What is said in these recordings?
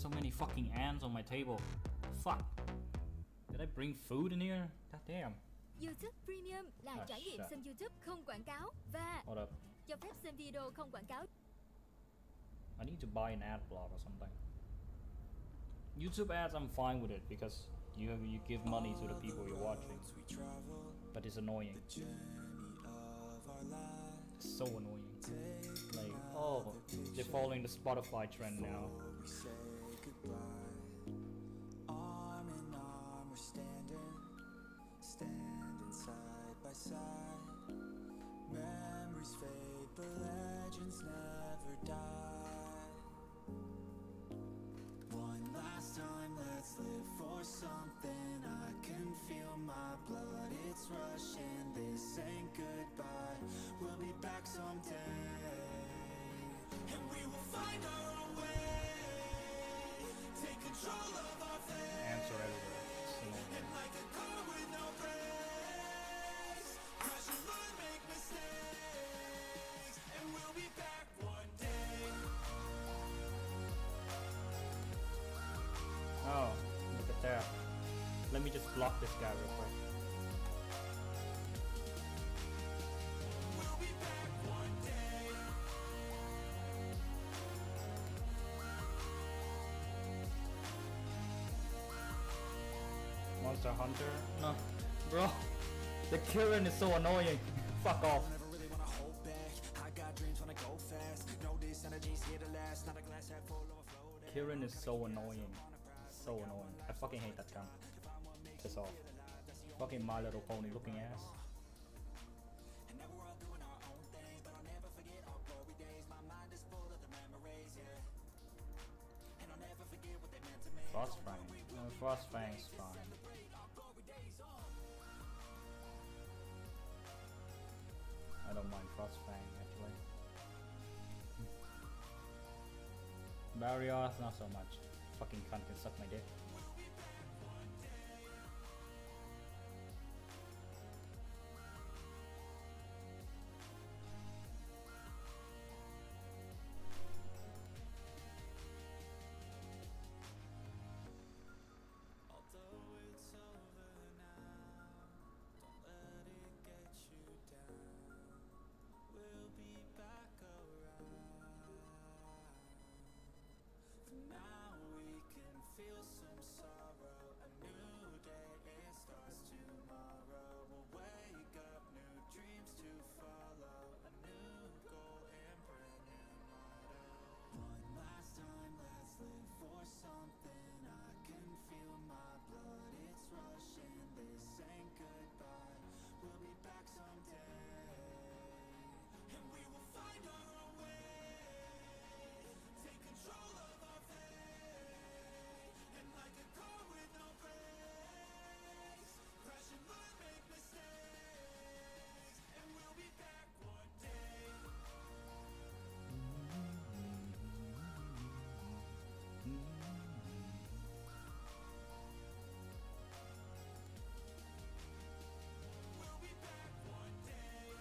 so many fucking ants on my table. Fuck. Did I bring food in here? God damn. YouTube Premium là trải nghiệm xem YouTube không quảng cáo và cho phép xem video không quảng cáo. I need to buy an ad block or something. YouTube ads, I'm fine with it because you give money to the people you're watching. But it's annoying. It's so annoying. Like, oh, they're following the Spotify trend now. Arm in arm, we're standing side by side. Memories fade, but legends never die. One last time, let's live for something. I can feel my blood, it's rushing. This ain't goodbye, we'll be back someday. And we will find our own way. Take control of our fate. Answer everywhere. And like a car with no brakes, crash and learn, make mistakes. And we'll be back one day. Oh, look at that. Let me just block this guy real quick. We'll be back one day. Monster Hunter? No. Bro, the killing is so annoying. Fuck off. Never really wanna hold back. I got dreams when I go fast. No, this energy's here to last. Not a glass half full, overflow. Kirin is so annoying. So annoying. I fucking hate that gun. Piss off. Fucking My Little Pony looking ass. And now we're all doing our own thing, but I'll never forget our glory days. My mind is full of the memories, yeah. And I'll never forget what they meant to me. Frostfang. No, Frostfang's fine. I don't mind Frostfang actually. Barrioth, not so much. Fucking cunt can suck my dick. Although it's over now, don't let it get you down. We'll be back around. For now we can feel some sorrow. A new day, it starts tomorrow. We'll wake up, new dreams to follow. A new goal and brand new motto. One last time, let's live for something. I can feel my blood, it's rushing. This ain't goodbye, we'll be back someday. And we will find our own way. Take control of our fate. And like a car with no brakes, crash and learn, make mistakes. And we'll be back one day. We'll be back one day.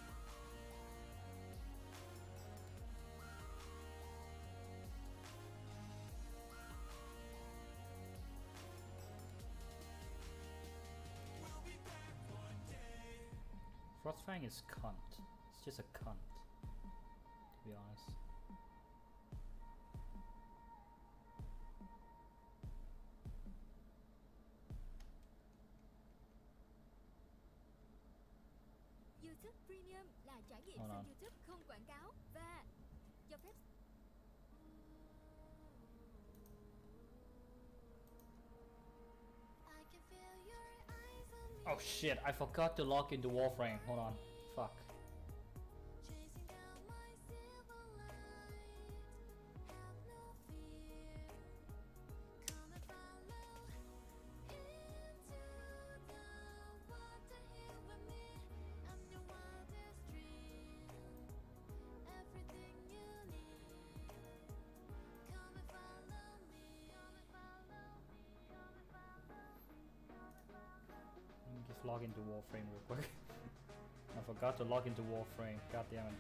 We'll be back one day. Frostfang is cunt. It's just a cunt, to be honest. YouTube Premium là trải nghiệm xem YouTube không quảng cáo và cho phép. Oh shit, I forgot to log into Warframe. Hold on. Fuck. Just log into Warframe real quick. I forgot to log into Warframe. God damn it.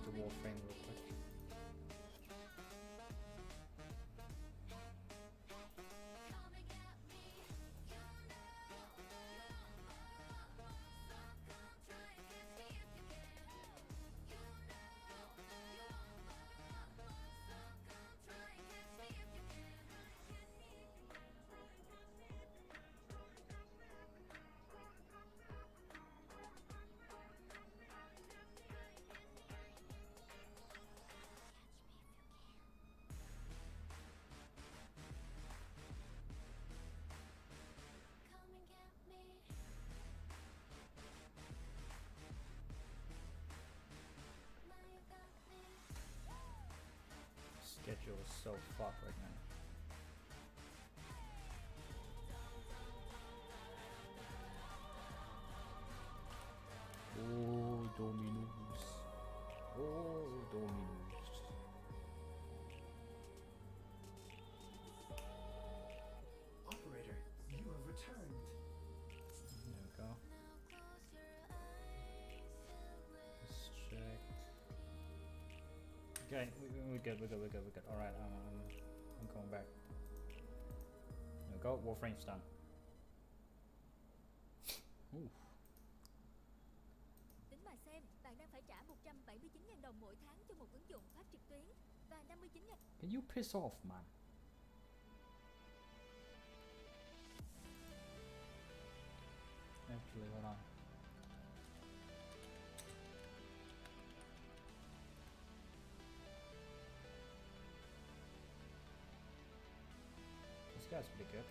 to Warframe real quick. Schedule is so fucked right now. Oh, Dominus. Oh, Dominus. Operator, you have returned. There we go. Let's check. Okay, we're good. Alright, I'm going back. There we go, Warframe's done. Ooh. Tính mà xem, bạn đang phải trả 179.000 đồng mỗi tháng cho một ứng dụng phát trực tuyến và 59.000. Can you piss off, man? Actually, hold on. This guy's pretty good.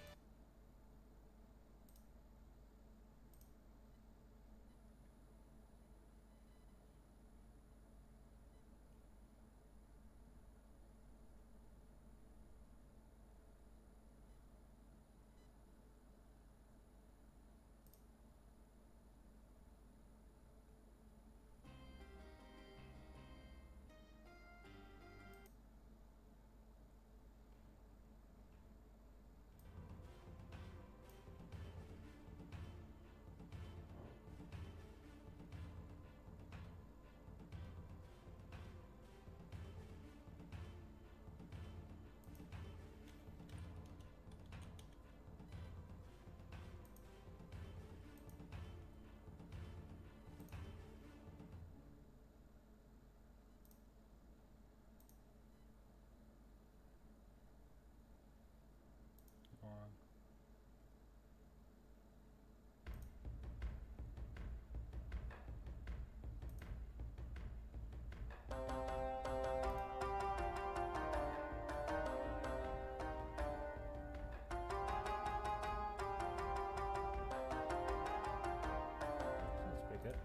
That's pretty good.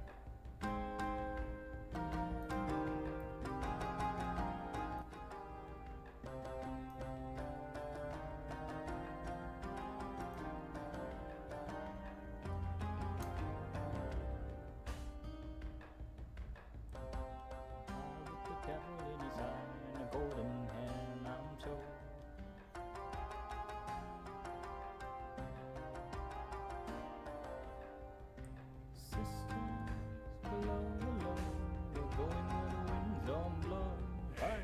With the devil in his eye and a golden hand, I'm told. Sisters below, we're going where the winds don't blow. Hey!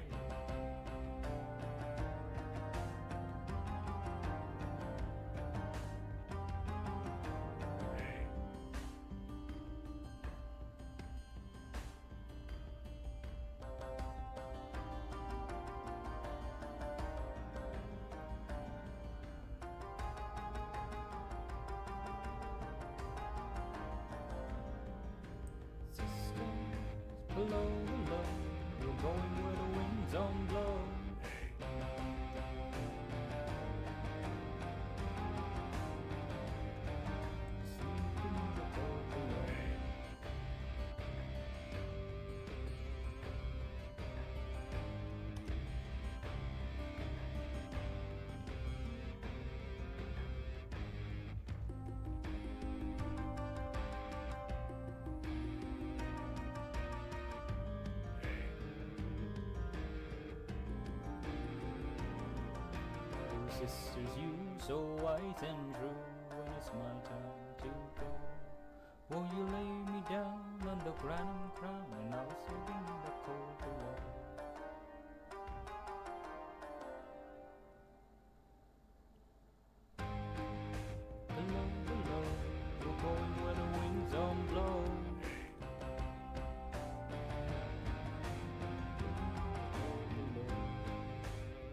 Below, we're going where the winds don't blow. Sleep in the boat below. Sisters, you so white and true. When it's my turn to go, Won't you lay me down on the ground and cry, and I was sleeping in the cold below. Below, below, we're going where the winds don't blow.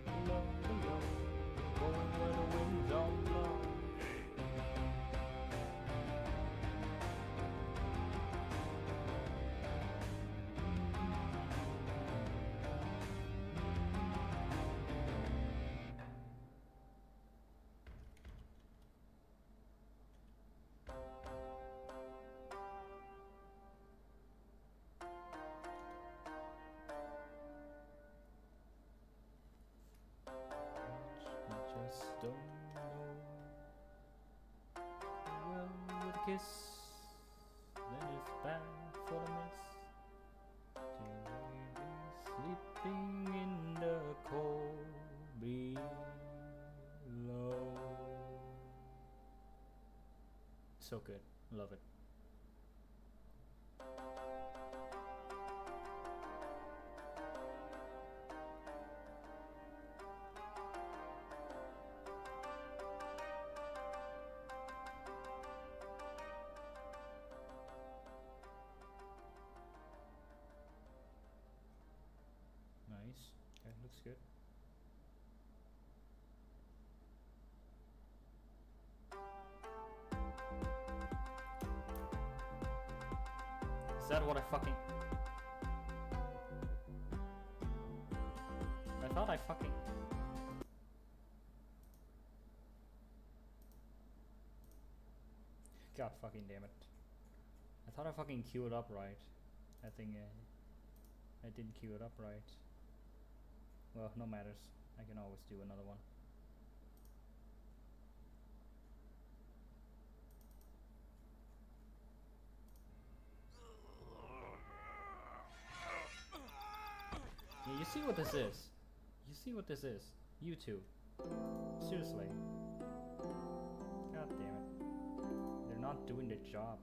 Below, below, going where the winds don't blow. We just don't know. Well, with a kiss, then it's bad for the miss. To be sleeping in the cold below. So good, love it. Nice. Okay, looks good. Is that what I fucking... I thought I fucking... God fucking damn it. I thought I fucking queued up right. I think I didn't queue it up right. Well, no matters. I can always do another one. Yeah, you see what this is? You see what this is? YouTube. Seriously. God damn it. They're not doing their job.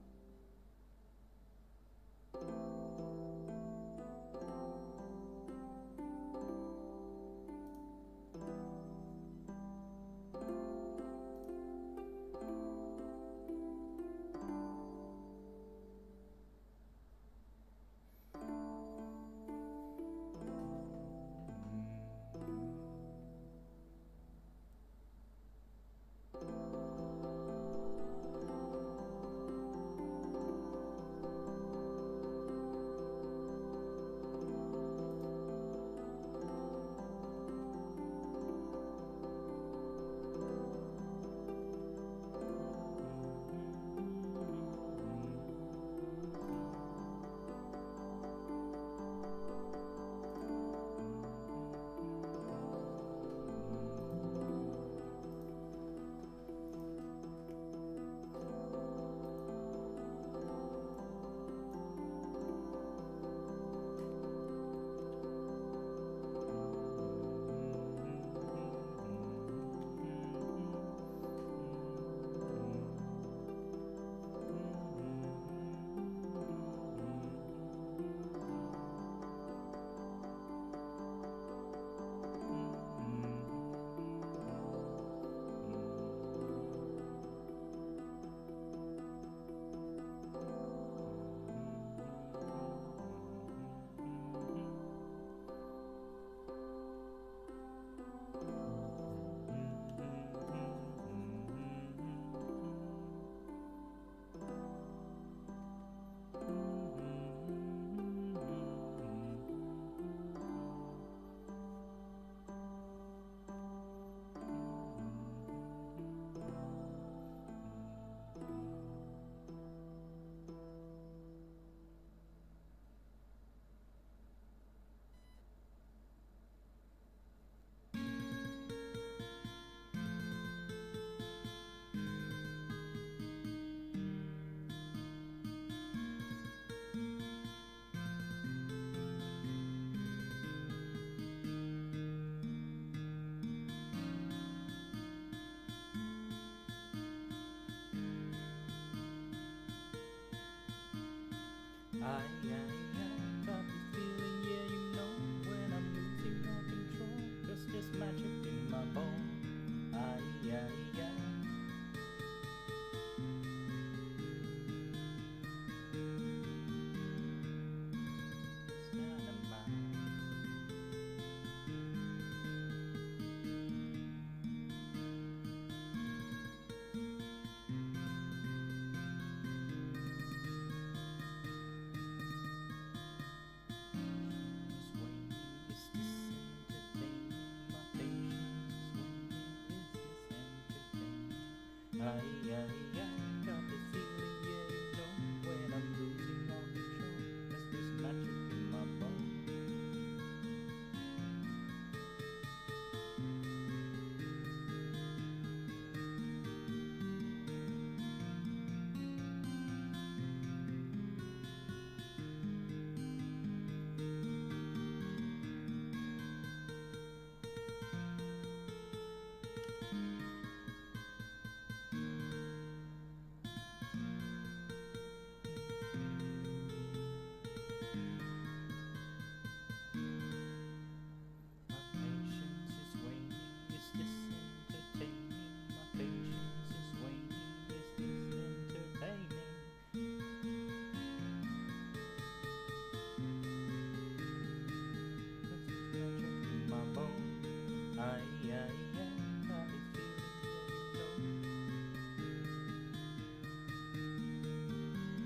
got this feeling, yeah, you know, when I'm losing all control, 'cause there's magic in my bone. Got this feeling, yeah, you know, when I'm losing all control, 'cause there's magic in my bone.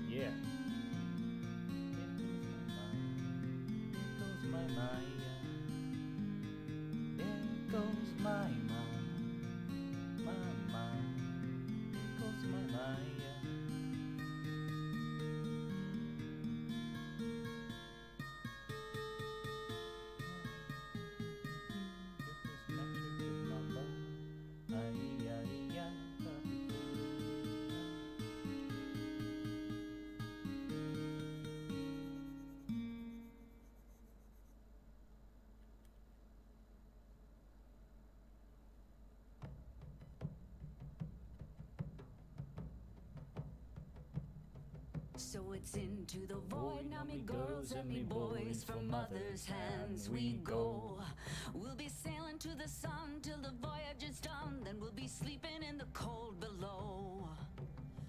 Yeah. There goes my mind, my mind. There goes my mind, yeah. There's magic in my bone. So it's into the void, now me girls and me boys, from mother's hands we go. We'll be sailing to the sun till the voyage is done, then we'll be sleeping in the cold below.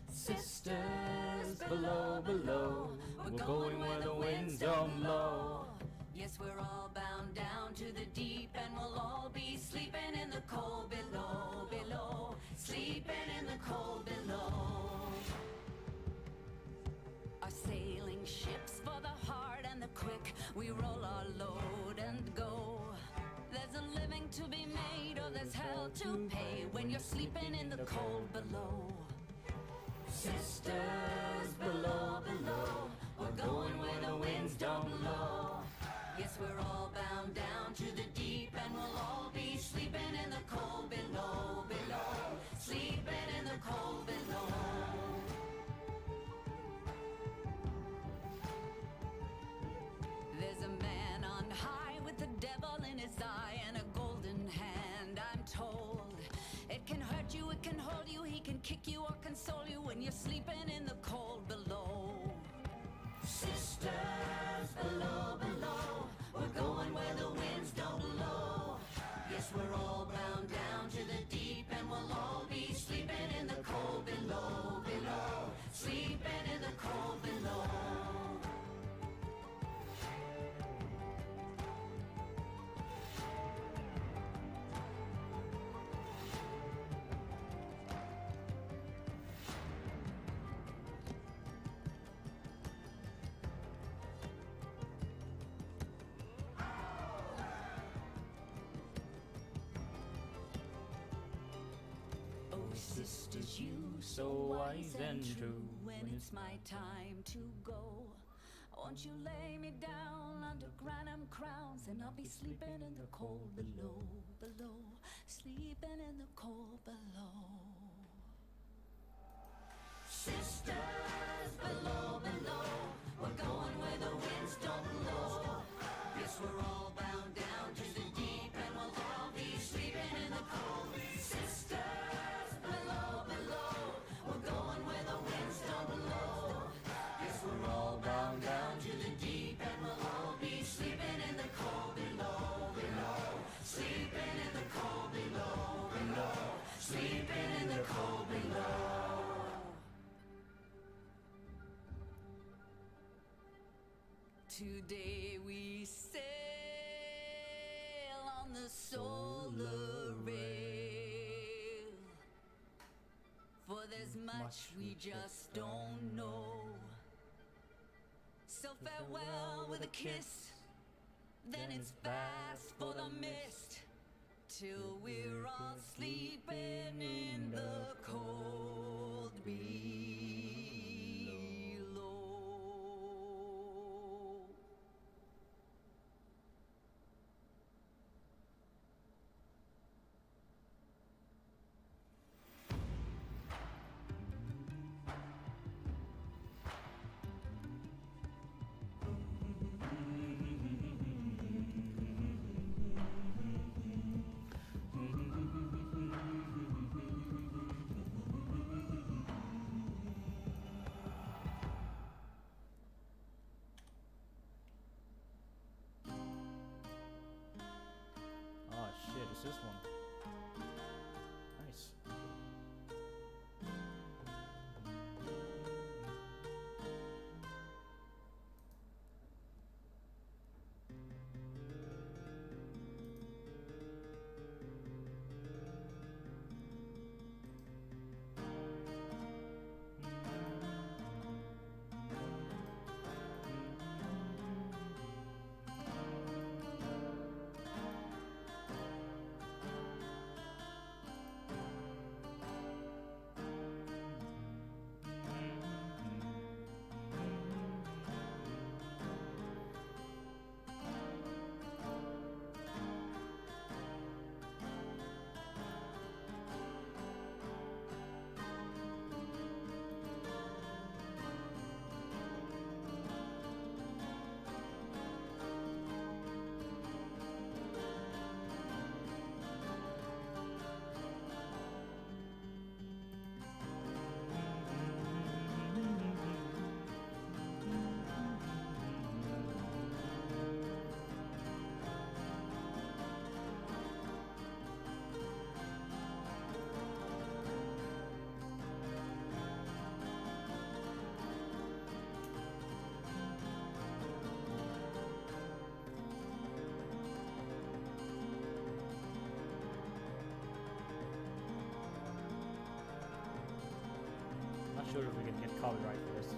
Sisters below, below, we're going where the winds don't blow. Yes, we're all bound down to the deep, and we'll all be sleeping in the cold below, below, sleeping in the cold below. Our sailing ships for the hard and the quick, we roll our load and go. There's a living to be made, or there's hell to pay when you're sleeping in the cold below. Sisters below, below, we're going where the winds don't blow. Yes, we're all bound down to the deep, and we'll all be sleeping in the cold below, below, sleeping in the cold below. There's a man on high with the devil in his eye and a golden hand, I'm told. It can hurt you, it can hold you, he can kick you or console you when you're sleeping in the cold below. Sisters below, below, we're going where the winds don't blow. Yes, we're all bound down to the deep, and we'll all be sleeping in the cold below, below, sleeping in the cold below. Sisters, you so wise and true, when it's my time to go, won't you lay me down under granum crowns, and I'll be sleeping in the cold below, below, sleeping in the cold below. Sisters below, below, we're going where the winds don't blow. Yes, we're all bound down to the deep, and we'll all be sleeping in the cold. Sisters below, below, we're going where the winds don't blow. Yes, we're all bound down Today we sail on the solar rail, for there's much we just don't know. So farewell with a kiss, then it's fast for the mist, till we're all sleeping in the cold below. Oh shit, it's this one. Nice. Not sure if we can get copyright for this.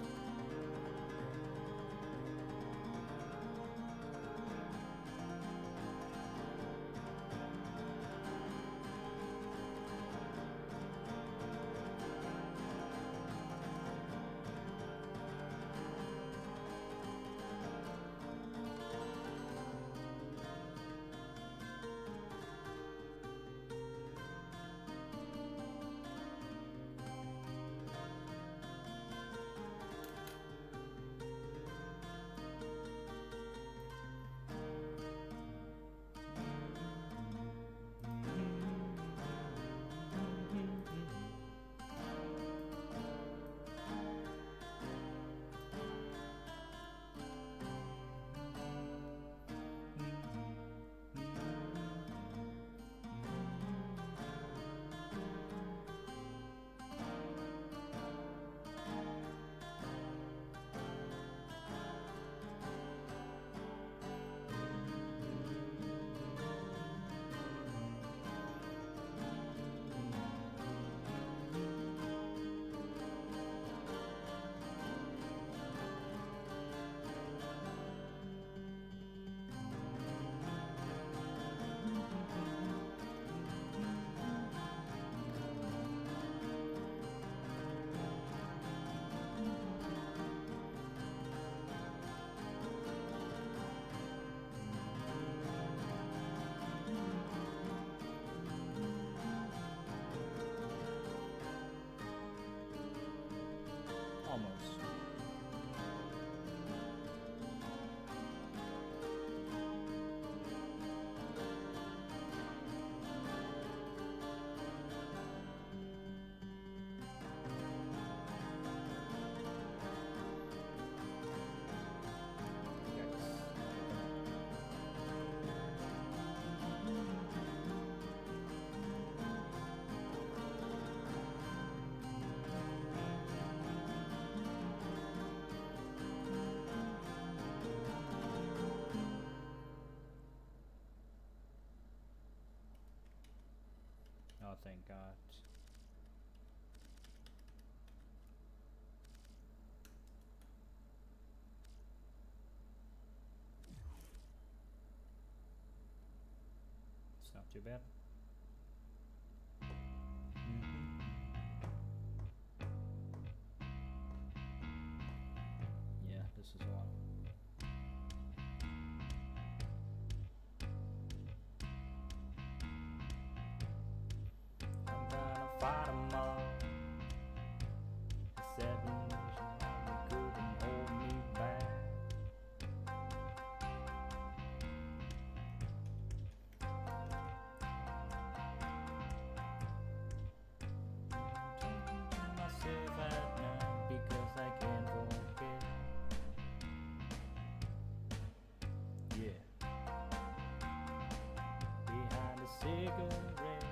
Almost. Yikes. Not too bad. Yeah, this is one. I'm gonna fight 'em all. The 7 Nation Army couldn't hold me back. Talking to myself at night because I can't forget. Yeah. Behind a cigarette.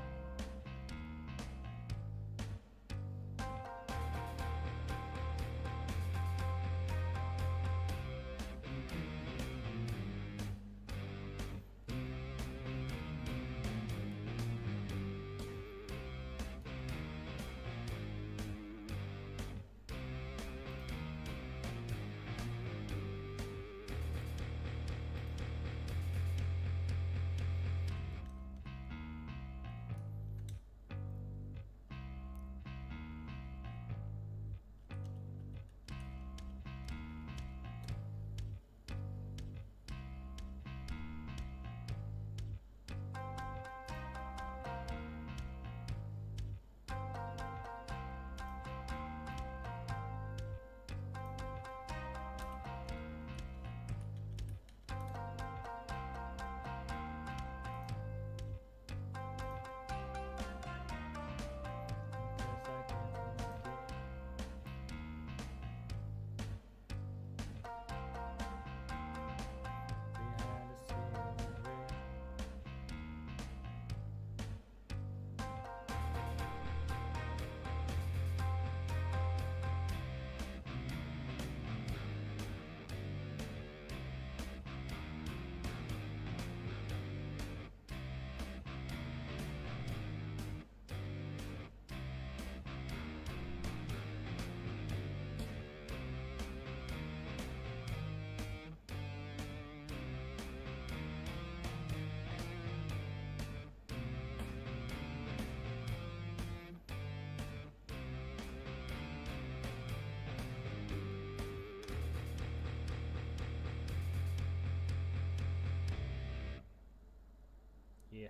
Yeah,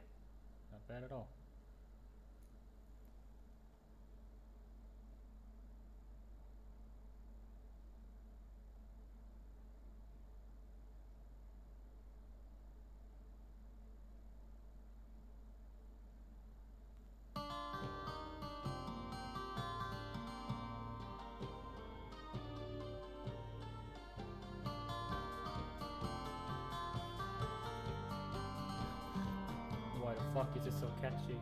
not bad at all. Why the fuck is it so catchy?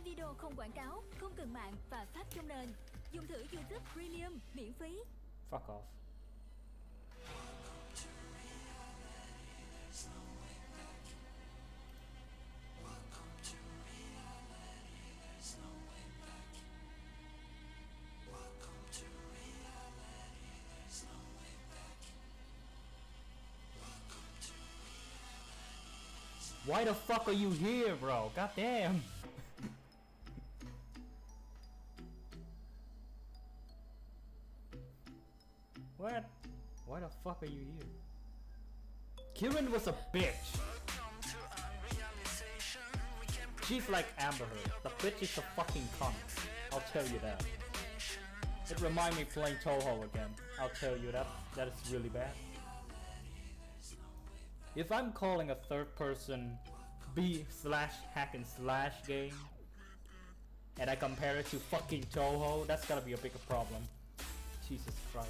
Xem video không quảng cáo, không cần mạng và phát trong nền. Dùng thử YouTube Premium miễn phí. Fuck off. Why the fuck are you here, bro? God damn. What? Why the fuck are you here? Kieran was a bitch. She's like Amber Heard. The bitch is a fucking cunt. I'll tell you that. It reminds me playing Toho again. I'll tell you that. That is really bad. If I'm calling a third person B/hack and slash game and I compare it to fucking Toho, that's gotta be a bigger problem. Jesus Christ.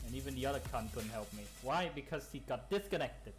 And even the other cunt couldn't help me. Why? Because he got disconnected.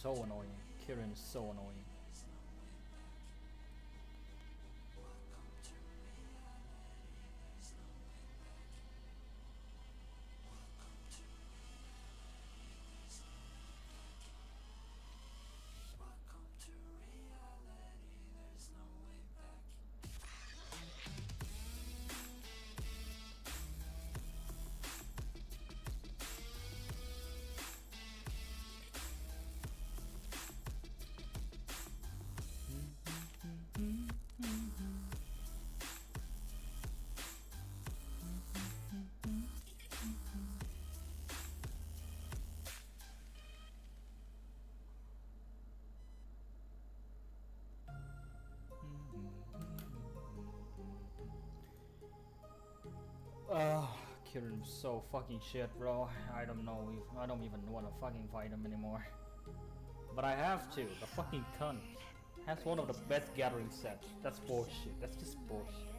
So annoying. Kieran is so annoying. Kieran's so fucking shit, bro. I don't know if I don't even want to fucking fight him anymore. But I have to. The fucking cunt has one of the best gathering sets. That's bullshit. That's just bullshit.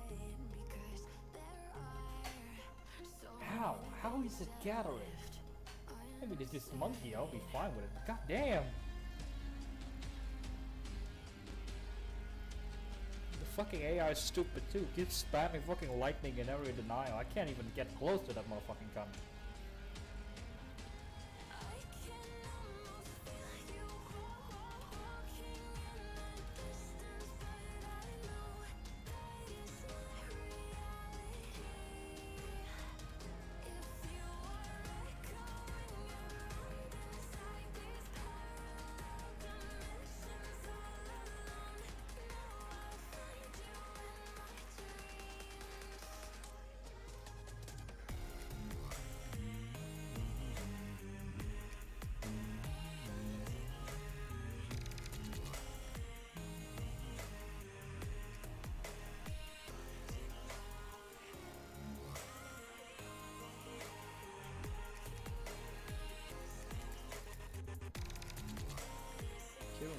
How? How is it gathering? Maybe it's just monkey. I'll be fine with it. God damn. Fucking AI is stupid too. Keeps spamming fucking lightning in every denial. I can't even get close to that motherfucking gun.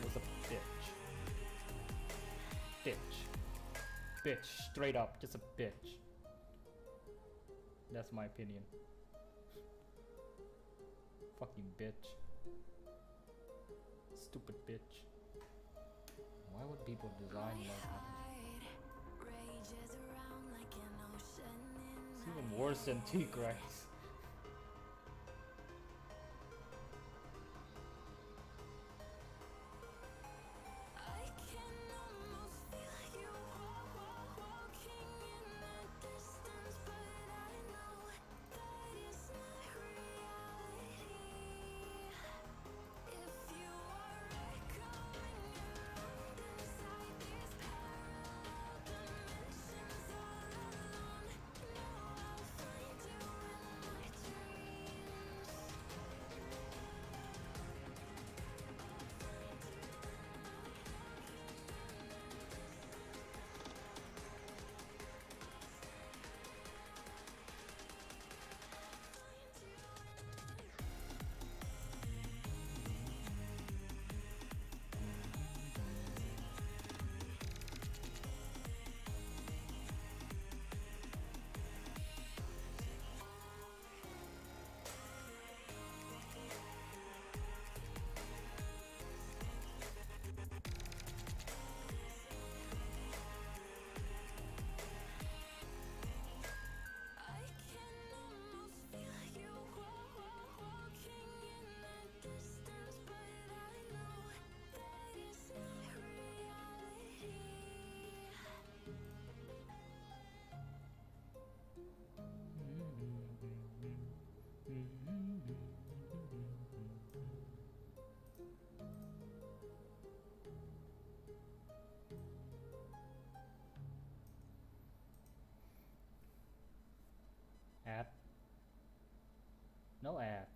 Was a bitch. Bitch, straight up, just a bitch. That's my opinion. Fucking bitch. Stupid bitch. Why would people design like that? It's even worse than Tigray. Ad? No ad.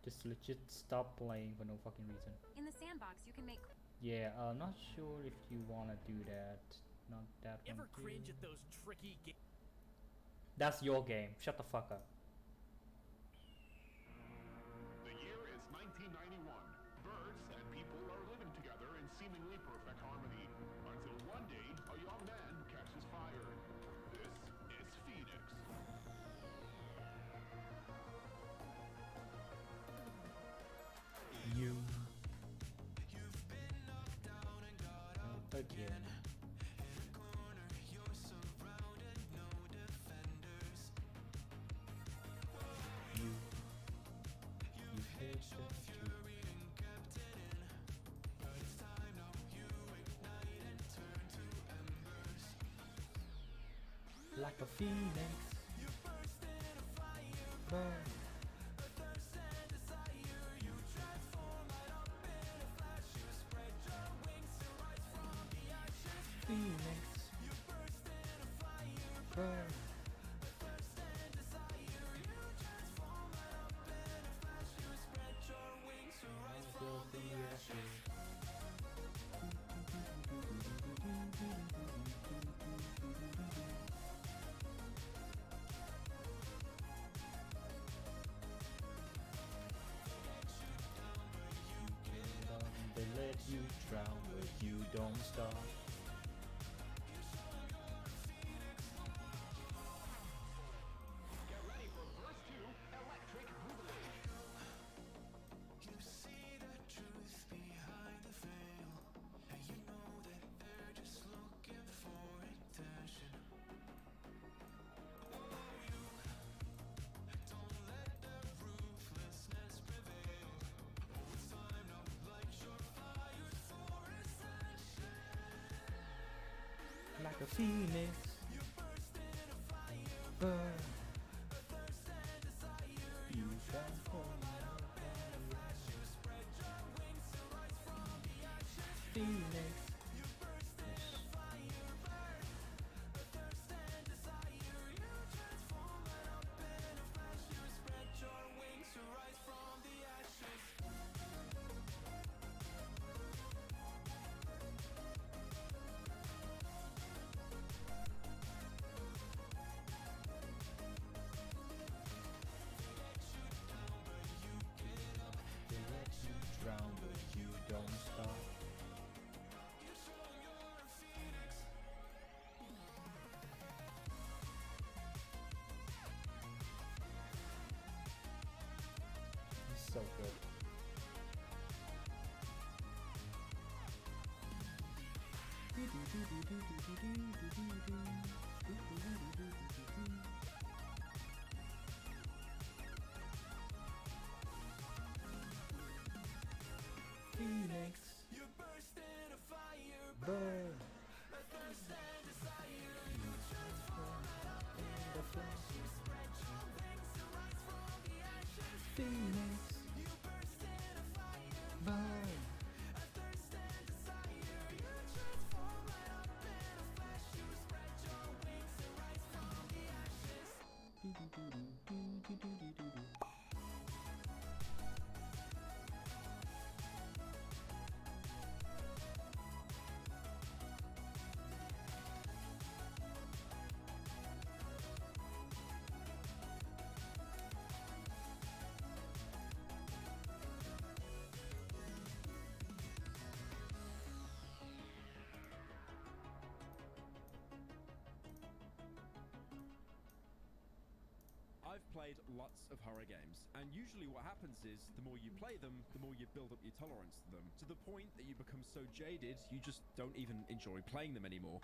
Just legit stop playing for no fucking reason. In the sandbox, you can make. Yeah, not sure if you wanna do that. Not that one. Ever too. cringe at those tricky That's your game. Shut the fuck up. The year is 1991. Birds and people are living together in seemingly perfect harmony. Until one day, a young man catches fire. This is Phoenix. Again. You hate the truth. Like a phoenix, burn. Phoenix, burn. They let you drown, but you don't stop. Get ready for verse 2, Electric Boogaloo. You see the truth behind the veil, and you know that they're just looking for attention. Oh, you don't let the ruthlessness prevail. Oh, it's time now, light your fire for ascension. Like a phoenix, You burst into fire, burn. thirst and desire. You transform You spread your wings to rise from the ashes. Phoenix. You burst into fire, burn, thirst and desire. You transform it up in a flash. You spread your wings to rise from the ashes. They let you drown, but you don't stop. You show you're a phoenix. It's so good. Phoenix, You burst into fire, burn. thirst and desire. You transform in the flash. You spread your wings to rise from the ashes. Phoenix, You burst into fire, burn. thirst and desire. You transform right up in a flash. You spread your wings to rise from the ashes. I've played lots of horror games, and usually what happens is the more you play them, the more you build up your tolerance to them, to the point that you become so jaded you just don't even enjoy playing them anymore.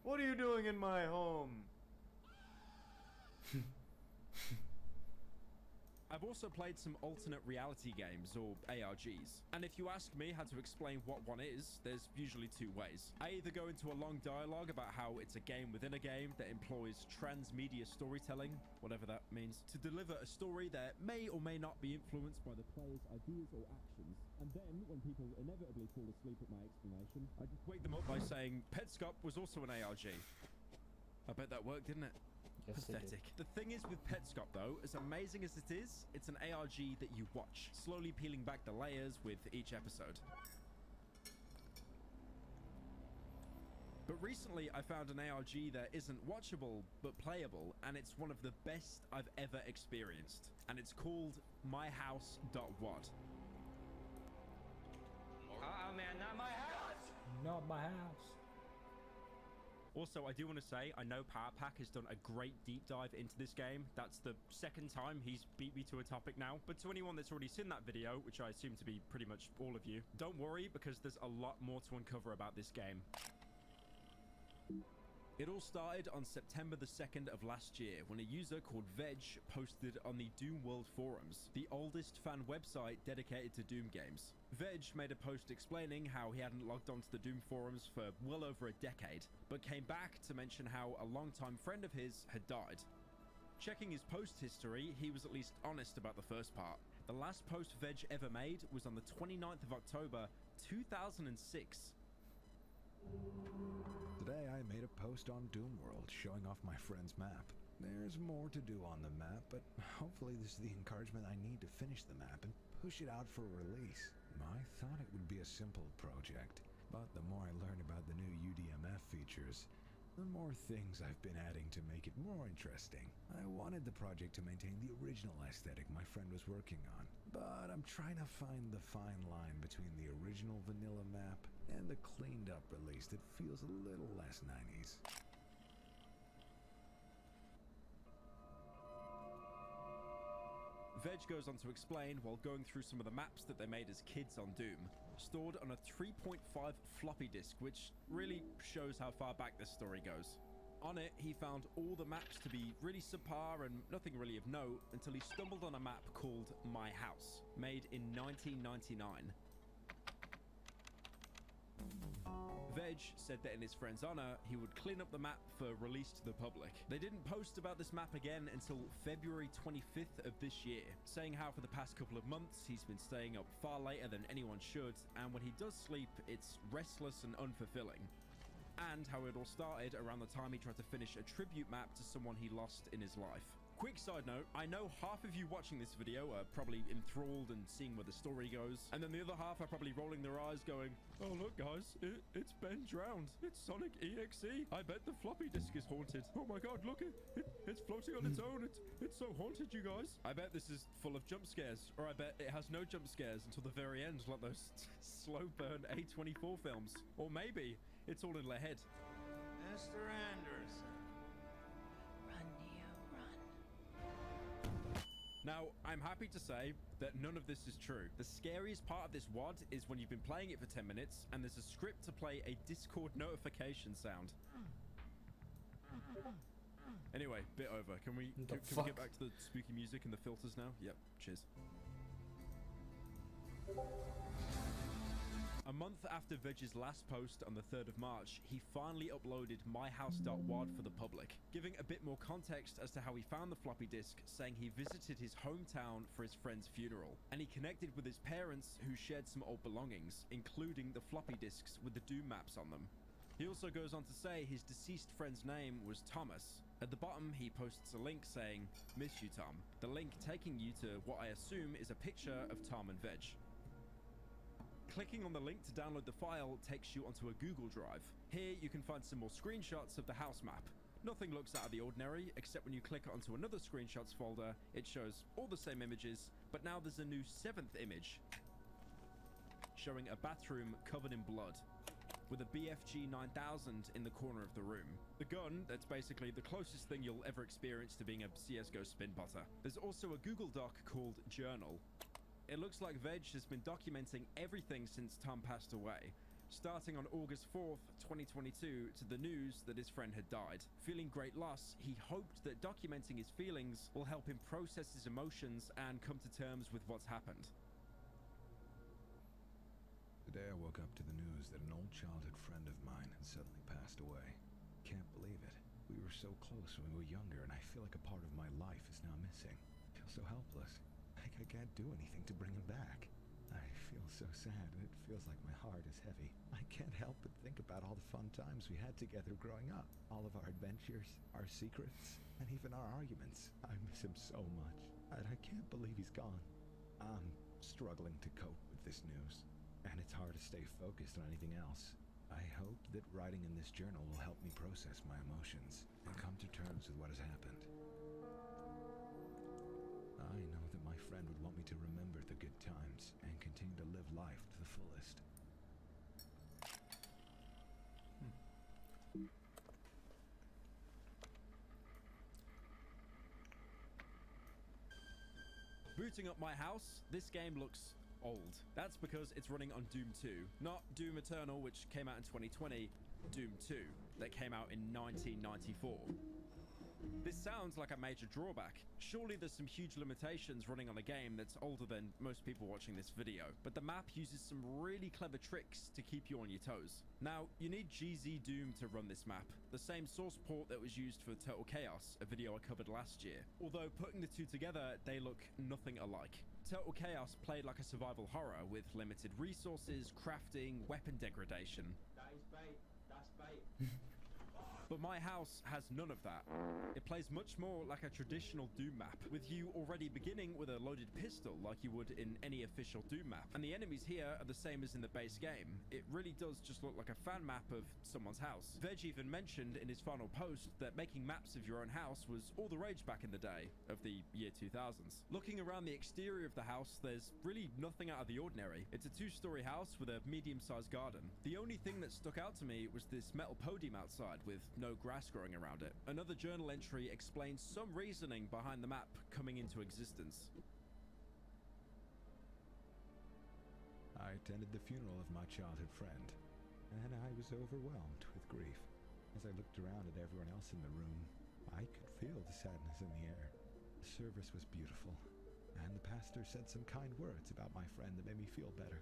What are you doing in my home? I've also played some alternate reality games, or ARGs, and if you ask me how to explain what one is, there's usually two ways. I either go into a long dialogue about how it's a game within a game that employs transmedia storytelling, whatever that means, to deliver a story that may or may not be influenced by the player's ideas or actions, and then, when people inevitably fall asleep at my explanation, I just wake them up by saying, Petscop was also an ARG. I bet that worked, didn't it? Yes, they do. Pathetic. The thing is with Petscop though, as amazing as it is, it's an ARG that you watch, slowly peeling back the layers with each episode. But recently I found an ARG that isn't watchable but playable, and it's one of the best I've ever experienced. And it's called myhouse.wad. Man, not my house! Not my house. Also, I do want to say, I know PowerPack has done a great deep dive into this game. That's the second time he's beat me to a topic now. But to anyone that's already seen that video, which I assume to be pretty much all of you, don't worry, because there's a lot more to uncover about this game. It all started on September the 2nd of last year when a user called Veg posted on the Doom World forums, the oldest fan website dedicated to Doom games. Veg made a post explaining how he hadn't logged onto the Doom forums for well over a decade, but came back to mention how a longtime friend of his had died. Checking his post history, he was at least honest about the first part. The last post Veg ever made was on the 29th of October 2006. Today I made a post on Doom World showing off my friend's map. There's more to do on the map, but hopefully this is the encouragement I need to finish the map and push it out for release. I thought it would be a simple project, but the more I learn about the new UDMF features, the more things I've been adding to make it more interesting. I wanted the project to maintain the original aesthetic my friend was working on, but I'm trying to find the fine line between the original vanilla map and the cleaned up release that feels a little less 90s. Veg goes on to explain while going through some of the maps that they made as kids on Doom, stored on a 3.5 floppy disk, which really shows how far back this story goes. On it, he found all the maps to be really subpar and nothing really of note until he stumbled on a map called My House, made in 1999. Veg said that in his friend's honor, he would clean up the map for release to the public. They didn't post about this map again until February 25th of this year, saying how for the past couple of months he's been staying up far later than anyone should, and when he does sleep, it's restless and unfulfilling. And how it all started around the time he tried to finish a tribute map to someone he lost in his life. Quick side note, I know half of you watching this video are probably enthralled and seeing where the story goes, and then the other half are probably rolling their eyes going, oh look guys, it's Ben drowned. It's Sonic EXE. I bet the floppy disk is haunted. Oh my god, look, it's floating on its own. It's so haunted, you guys. I bet this is full of jump scares, or I bet it has no jump scares until the very end, like those slow burn A24 films. Or maybe it's all in their head. Mr. Anderson. Run, Neo, run. Now, I'm happy to say that none of this is true. The scariest part of this WOD is when you've been playing it for 10 minutes and there's a script to play a Discord notification sound. Anyway, bit over. Can we get back to the spooky music and the filters now? Yep, cheers. A month after Veg's last post on the 3rd of March, he finally uploaded myhouse.wad for the public, giving a bit more context as to how he found the floppy disk, saying he visited his hometown for his friend's funeral, and he connected with his parents who shared some old belongings, including the floppy disks with the Doom maps on them. He also goes on to say his deceased friend's name was Thomas. At the bottom, he posts a link saying, "Miss you, Tom." The link taking you to what I assume is a picture of Tom and Veg. Clicking on the link to download the file takes you onto a Google Drive. Here you can find some more screenshots of the house map. Nothing looks out of the ordinary, except when you click onto another screenshots folder, it shows all the same images, but now there's a new 7th image, showing a bathroom covered in blood, with a BFG 9000 in the corner of the room. The gun, that's basically the closest thing you'll ever experience to being a CSGO spin butter. There's also a Google Doc called Journal. It looks like Veg has been documenting everything since Tom passed away, starting on August 4th, 2022 to the news that his friend had died. Feeling great loss, he hoped that documenting his feelings will help him process his emotions and come to terms with what's happened. Today I woke up to the news that an old childhood friend of mine had suddenly passed away. Can't believe it. We were so close when we were younger, and I feel like a part of my life is now missing. I feel so helpless. Like I can't do anything to bring him back. I feel so sad, and it feels like my heart is heavy. I can't help but think about all the fun times we had together growing up. All of our adventures, our secrets, and even our arguments. I miss him so much, and I can't believe he's gone. I'm struggling to cope with this news, and it's hard to stay focused on anything else. I hope that writing in this journal will help me process my emotions and come to terms with what has happened. I know that my friend would want me to remember the good times and continue to live life to the fullest. Booting up my house, this game looks old. That's because it's running on Doom 2, not Doom Eternal, which came out in 2020, Doom 2, that came out in 1994. This sounds like a major drawback. Surely there's some huge limitations running on a game that's older than most people watching this video, but the map uses some really clever tricks to keep you on your toes. Now, you need GZ Doom to run this map, the same source port that was used for Total Chaos, a video I covered last year. Although putting the two together, they look nothing alike. Total Chaos played like a survival horror with limited resources, crafting, weapon degradation. That is bait. That's bait. But my house has none of that. It plays much more like a traditional Doom map, with you already beginning with a loaded pistol like you would in any official Doom map. And the enemies here are the same as in the base game. It really does just look like a fan map of someone's house. Veg even mentioned in his final post that making maps of your own house was all the rage back in the day of the year 2000s. Looking around the exterior of the house, there's really nothing out of the ordinary. It's a two-story house with a medium-sized garden. The only thing that stuck out to me was this metal podium outside with no grass growing around it. Another journal entry explains some reasoning behind the map coming into existence. I attended the funeral of my childhood friend, and I was overwhelmed with grief. As I looked around at everyone else in the room, I could feel the sadness in the air. The service was beautiful, and the pastor said some kind words about my friend that made me feel better.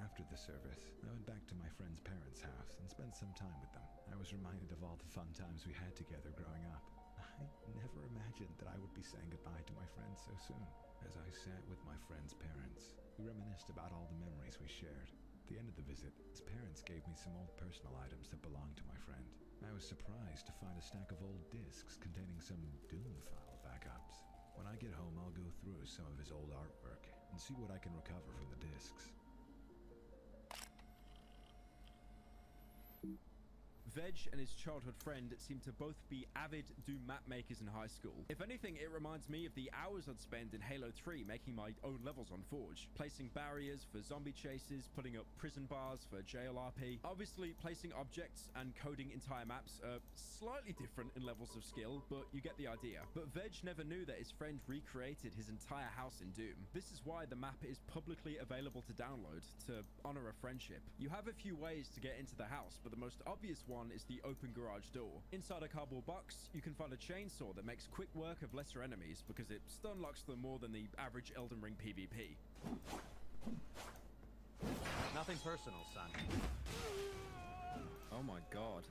After the service, I went back to my friend's parents' house and spent some time with them. I was reminded of all the fun times we had together growing up. I never imagined that I would be saying goodbye to my friend so soon. As I sat with my friend's parents, we reminisced about all the memories we shared. At the end of the visit, his parents gave me some old personal items that belonged to my friend. I was surprised to find a stack of old discs containing some Doom file backups. When I get home, I'll go through some of his old artwork and see what I can recover from the discs. Veg and his childhood friend seem to both be avid Doom map makers in high school. If anything, it reminds me of the hours I'd spend in Halo 3 making my own levels on Forge, placing barriers for zombie chases, putting up prison bars for jail RP. Obviously, placing objects and coding entire maps are slightly different in levels of skill, but you get the idea. But Veg never knew that his friend recreated his entire house in Doom. This is why the map is publicly available to download to honor a friendship. You have a few ways to get into the house, but the most obvious one is the open garage door. Inside a cardboard box, you can find a chainsaw that makes quick work of lesser enemies because it stun locks them more than the average Elden Ring PvP. Nothing personal, son. Oh my god.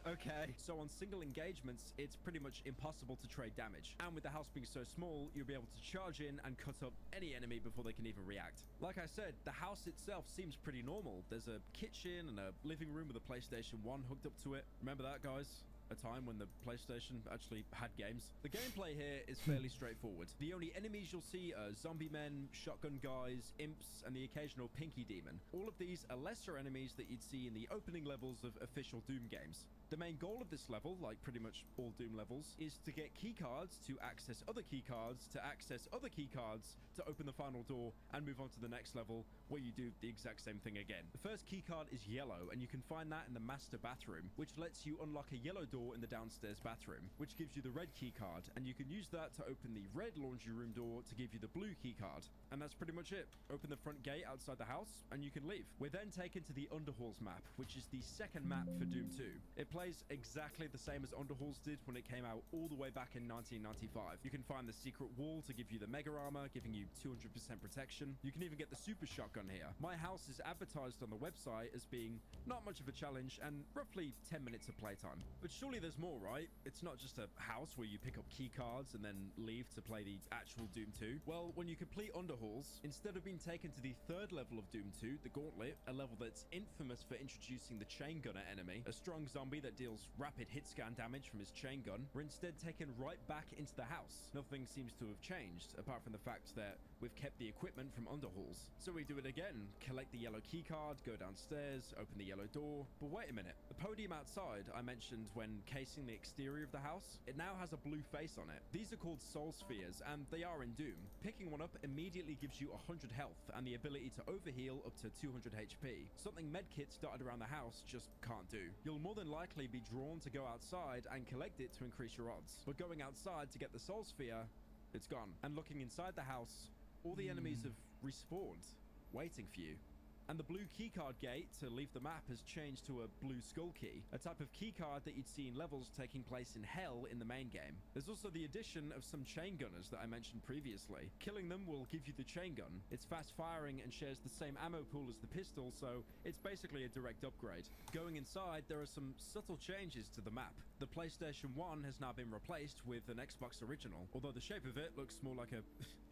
Okay. So on single engagements, it's pretty much impossible to trade damage. And with the house being so small, you'll be able to charge in and cut up any enemy before they can even react. Like I said, the house itself seems pretty normal. There's a kitchen and a living room with a PlayStation 1 hooked up to it. Remember that, guys? A time when the PlayStation actually had games. The gameplay here is fairly straightforward. The only enemies you'll see are zombie men, shotgun guys, imps, and the occasional pinky demon. All of these are lesser enemies that you'd see in the opening levels of official Doom games. The main goal of this level, like pretty much all Doom levels, is to get keycards to access other keycards, to access other keycards, to open the final door, and move on to the next level, where you do the exact same thing again. The first keycard is yellow, and you can find that in the master bathroom, which lets you unlock a yellow door in the downstairs bathroom, which gives you the red keycard, and you can use that to open the red laundry room door to give you the blue keycard. And that's pretty much it. Open the front gate outside the house, and you can leave. We're then taken to the Underhalls map, which is the second map for Doom 2. It plays exactly the same as Underhalls did when it came out all the way back in 1995. You can find the secret wall to give you the mega armor, giving you 200% protection. You can even get the super shotgun here. My house is advertised on the website as being not much of a challenge and roughly 10 minutes of playtime. But surely there's more, right? It's not just a house where you pick up key cards and then leave to play the actual Doom 2. Well, when you complete Underhalls, instead of being taken to the third level of Doom 2, the Gauntlet, a level that's infamous for introducing the chain gunner enemy, a strong zombie that deals rapid hit scan damage from his chain gun were instead taken right back into the house. Nothing seems to have changed, apart from the fact that we've kept the equipment from underhauls. So we do it again, collect the yellow keycard, go downstairs, open the yellow door. But wait a minute, the podium outside I mentioned when casing the exterior of the house, it now has a blue face on it. These are called soul spheres, and they are in Doom. Picking one up immediately gives you 100 health and the ability to overheal up to 200 HP, something medkits dotted around the house just can't do. You'll more than likely be drawn to go outside and collect it to increase your odds, but going outside to get the soul sphere, it's gone. And looking inside the house, all the enemies have respawned, waiting for you. And the blue keycard gate to leave the map has changed to a blue skull key, a type of keycard that you'd see in levels taking place in hell in the main game. There's also the addition of some chain gunners that I mentioned previously. Killing them will give you the chain gun. It's fast firing and shares the same ammo pool as the pistol, so it's basically a direct upgrade. Going inside, there are some subtle changes to the map. The PlayStation 1 has now been replaced with an Xbox original, although the shape of it looks more like a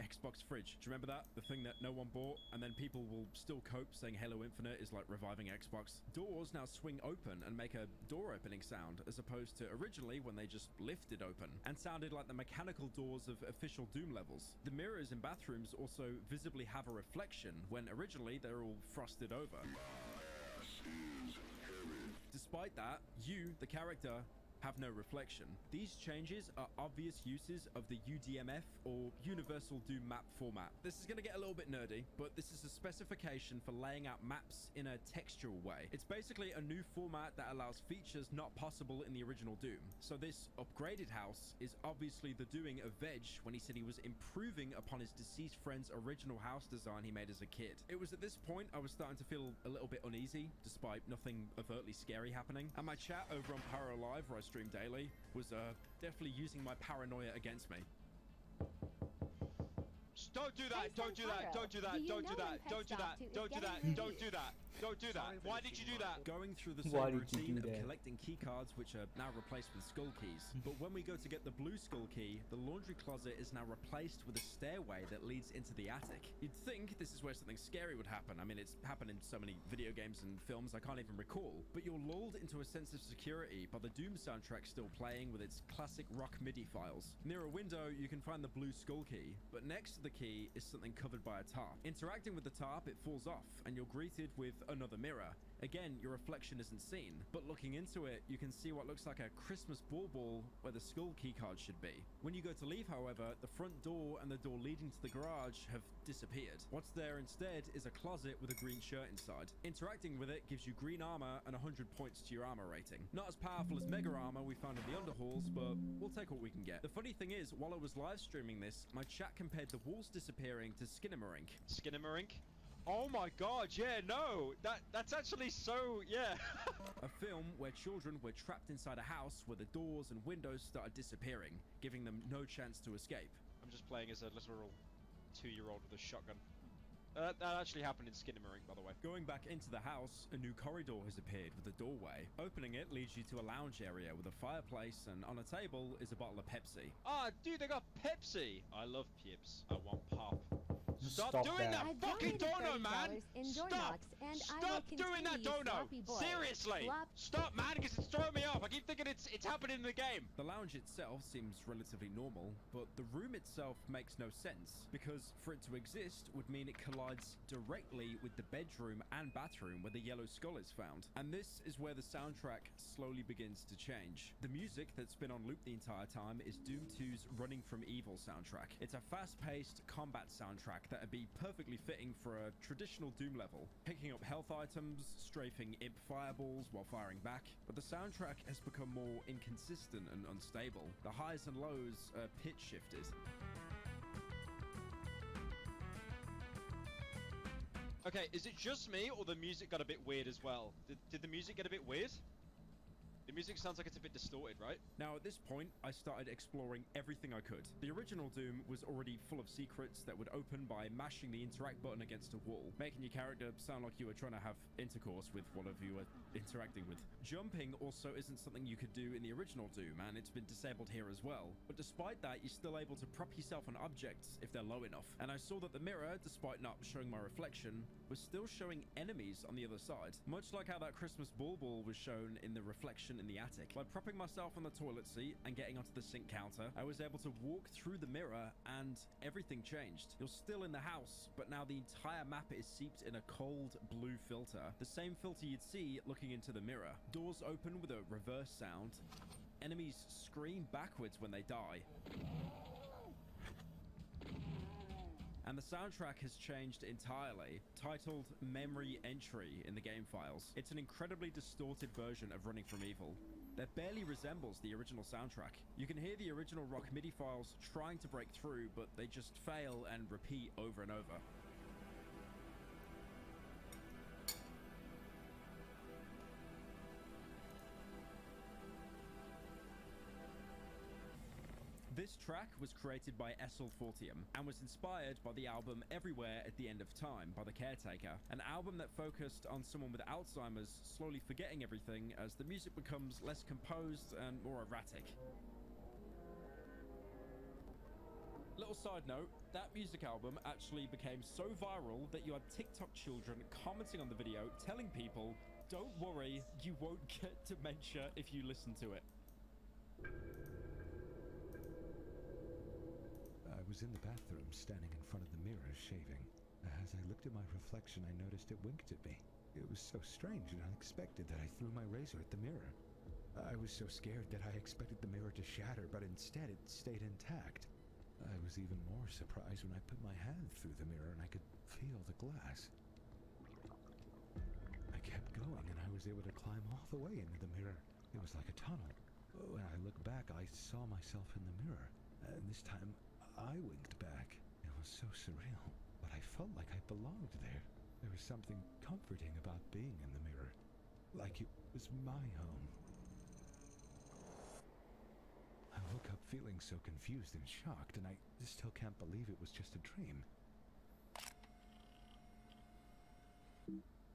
Xbox fridge. Do you remember that? The thing that no one bought, and then people will still cope saying Halo Infinite is like reviving Xbox. Doors now swing open and make a door opening sound, as opposed to originally when they just lifted open and sounded like the mechanical doors of official Doom levels. The mirrors in bathrooms also visibly have a reflection, when originally they're all frosted over. Despite that, you, the character, have no reflection. These changes are obvious uses of the UDMF, or Universal Doom Map format. This is going to get a little bit nerdy, but this is a specification for laying out maps in a textural way. It's basically a new format that allows features not possible in the original Doom. So this upgraded house is obviously the doing of Veg when he said he was improving upon his deceased friend's original house design he made as a kid. It was at this point I was starting to feel a little bit uneasy, despite nothing overtly scary happening. And my chat over on Pyro Live, where I stream daily, was definitely using my paranoia against me. Don't do that! Don't do that! Don't do that! Don't do that! Don't do that! Don't do that! Don't do that! Don't do that! Why did you do that? Going through the same routine of collecting key cards, which are now replaced with skull keys. But when we go to get the blue skull key, the laundry closet is now replaced with a stairway that leads into the attic. You'd think this is where something scary would happen. I mean, it's happened in so many video games and films I can't even recall. But you're lulled into a sense of security by the Doom soundtrack still playing with its classic rock MIDI files. Near a window, you can find the blue skull key, but next to the key is something covered by a tarp. Interacting with the tarp, it falls off, and you're greeted with another mirror. Again, your reflection isn't seen, but looking into it, you can see what looks like a Christmas bauble where the skull keycard should be. When you go to leave, however, the front door and the door leading to the garage have disappeared. What's there instead is a closet with a green shirt inside. Interacting with it gives you green armor and 100 points to your armor rating. Not as powerful as mega armor we found in the underhalls, but we'll take what we can get. The funny thing is, while I was live streaming this, my chat compared the walls disappearing to Skinamarink. Skinamarink? Oh my god, yeah, no! That's actually so, yeah. A film where children were trapped inside a house where the doors and windows started disappearing, giving them no chance to escape. I'm just playing as a literal 2-year-old with a shotgun. That actually happened in Skinamarink, by the way. Going back into the house, a new corridor has appeared with a doorway. Opening it leads you to a lounge area with a fireplace, and on a table is a bottle of Pepsi. Ah, dude, they got Pepsi! I love Pips. I want pop. Stop Stop doing that that. fucking dono, man! Enjoy Stop! and Stop doing that dono! Seriously! Stop, man, because it's throwing me off. I keep thinking it's happening in the game. The lounge itself seems relatively normal, but the room itself makes no sense, because for it to exist would mean it collides directly with the bedroom and bathroom where the yellow skull is found. And this is where the soundtrack slowly begins to change. The music that's been on loop the entire time is Doom 2's Running from Evil soundtrack. It's a fast-paced combat soundtrack that'd be perfectly fitting for a traditional Doom level, picking up health items, strafing imp fireballs while firing back. But the soundtrack has become more inconsistent and unstable. The highs and lows are pitch shifted. Okay, is it just me, or the music got a bit weird as well? Did the music get a bit weird? The music sounds like it's a bit distorted, right? Now, at this point, I started exploring everything I could. The original Doom was already full of secrets that would open by mashing the interact button against a wall, making your character sound like you were trying to have intercourse with whatever you were interacting with. Jumping also isn't something you could do in the original Doom, and it's been disabled here as well. But despite that, you're still able to prop yourself on objects if they're low enough. And I saw that the mirror, despite not showing my reflection, was still showing enemies on the other side. Much like how that Christmas bauble was shown in the reflection reflection in the attic. By propping myself on the toilet seat and getting onto the sink counter, I was able to walk through the mirror and everything changed. You're still in the house, but now the entire map is seeped in a cold blue filter. The same filter you'd see looking into the mirror. Doors open with a reverse sound. Enemies scream backwards when they die. And the soundtrack has changed entirely, titled Memory Entry in the game files. It's an incredibly distorted version of Running from Evil that barely resembles the original soundtrack. You can hear the original rock MIDI files trying to break through, but they just fail and repeat over and over. This track was created by Essel Fortium and was inspired by the album Everywhere at the End of Time by The Caretaker, an album that focused on someone with Alzheimer's slowly forgetting everything as the music becomes less composed and more erratic. Little side note, that music album actually became so viral that you had TikTok children commenting on the video telling people, "Don't worry, you won't get dementia if you listen to it." I was in the bathroom, standing in front of the mirror, shaving. As I looked at my reflection, I noticed it winked at me. It was so strange and unexpected that I threw my razor at the mirror. I was so scared that I expected the mirror to shatter, but instead it stayed intact. I was even more surprised when I put my hand through the mirror and I could feel the glass. I kept going and I was able to climb all the way into the mirror. It was like a tunnel. When I looked back, I saw myself in the mirror, and this time I winked back. It was so surreal, but I felt like I belonged there. There was something comforting about being in the mirror, like it was my home. I woke up feeling so confused and shocked, and I still can't believe it was just a dream.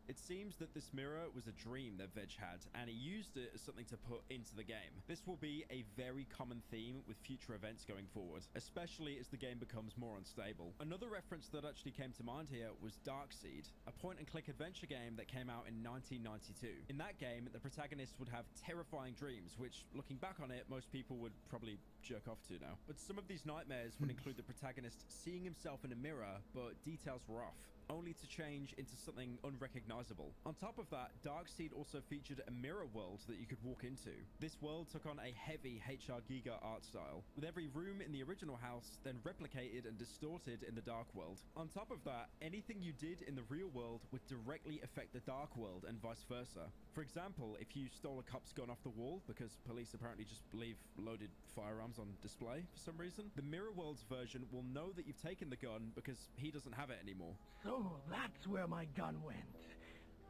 It seems that this mirror was a dream that Veg had, and he used it as something to put into the game. This will be a very common theme with future events going forward, especially as the game becomes more unstable. Another reference that actually came to mind here was Darkseid, a point-and-click adventure game that came out in 1992. In that game, the protagonist would have terrifying dreams, which, looking back on it, most people would probably jerk off to now. But some of these nightmares would include the protagonist seeing himself in a mirror, but details were off, only to change into something unrecognizable. On top of that, Darkseid also featured a mirror world that you could walk into. This world took on a heavy HR Giga art style, with every room in the original house then replicated and distorted in the Dark World. On top of that, anything you did in the real world would directly affect the Dark World and vice versa. For example, if you stole a cop's gun off the wall, because police apparently just leave loaded firearms on display for some reason, the Mirror World's version will know that you've taken the gun because he doesn't have it anymore. So that's where my gun went.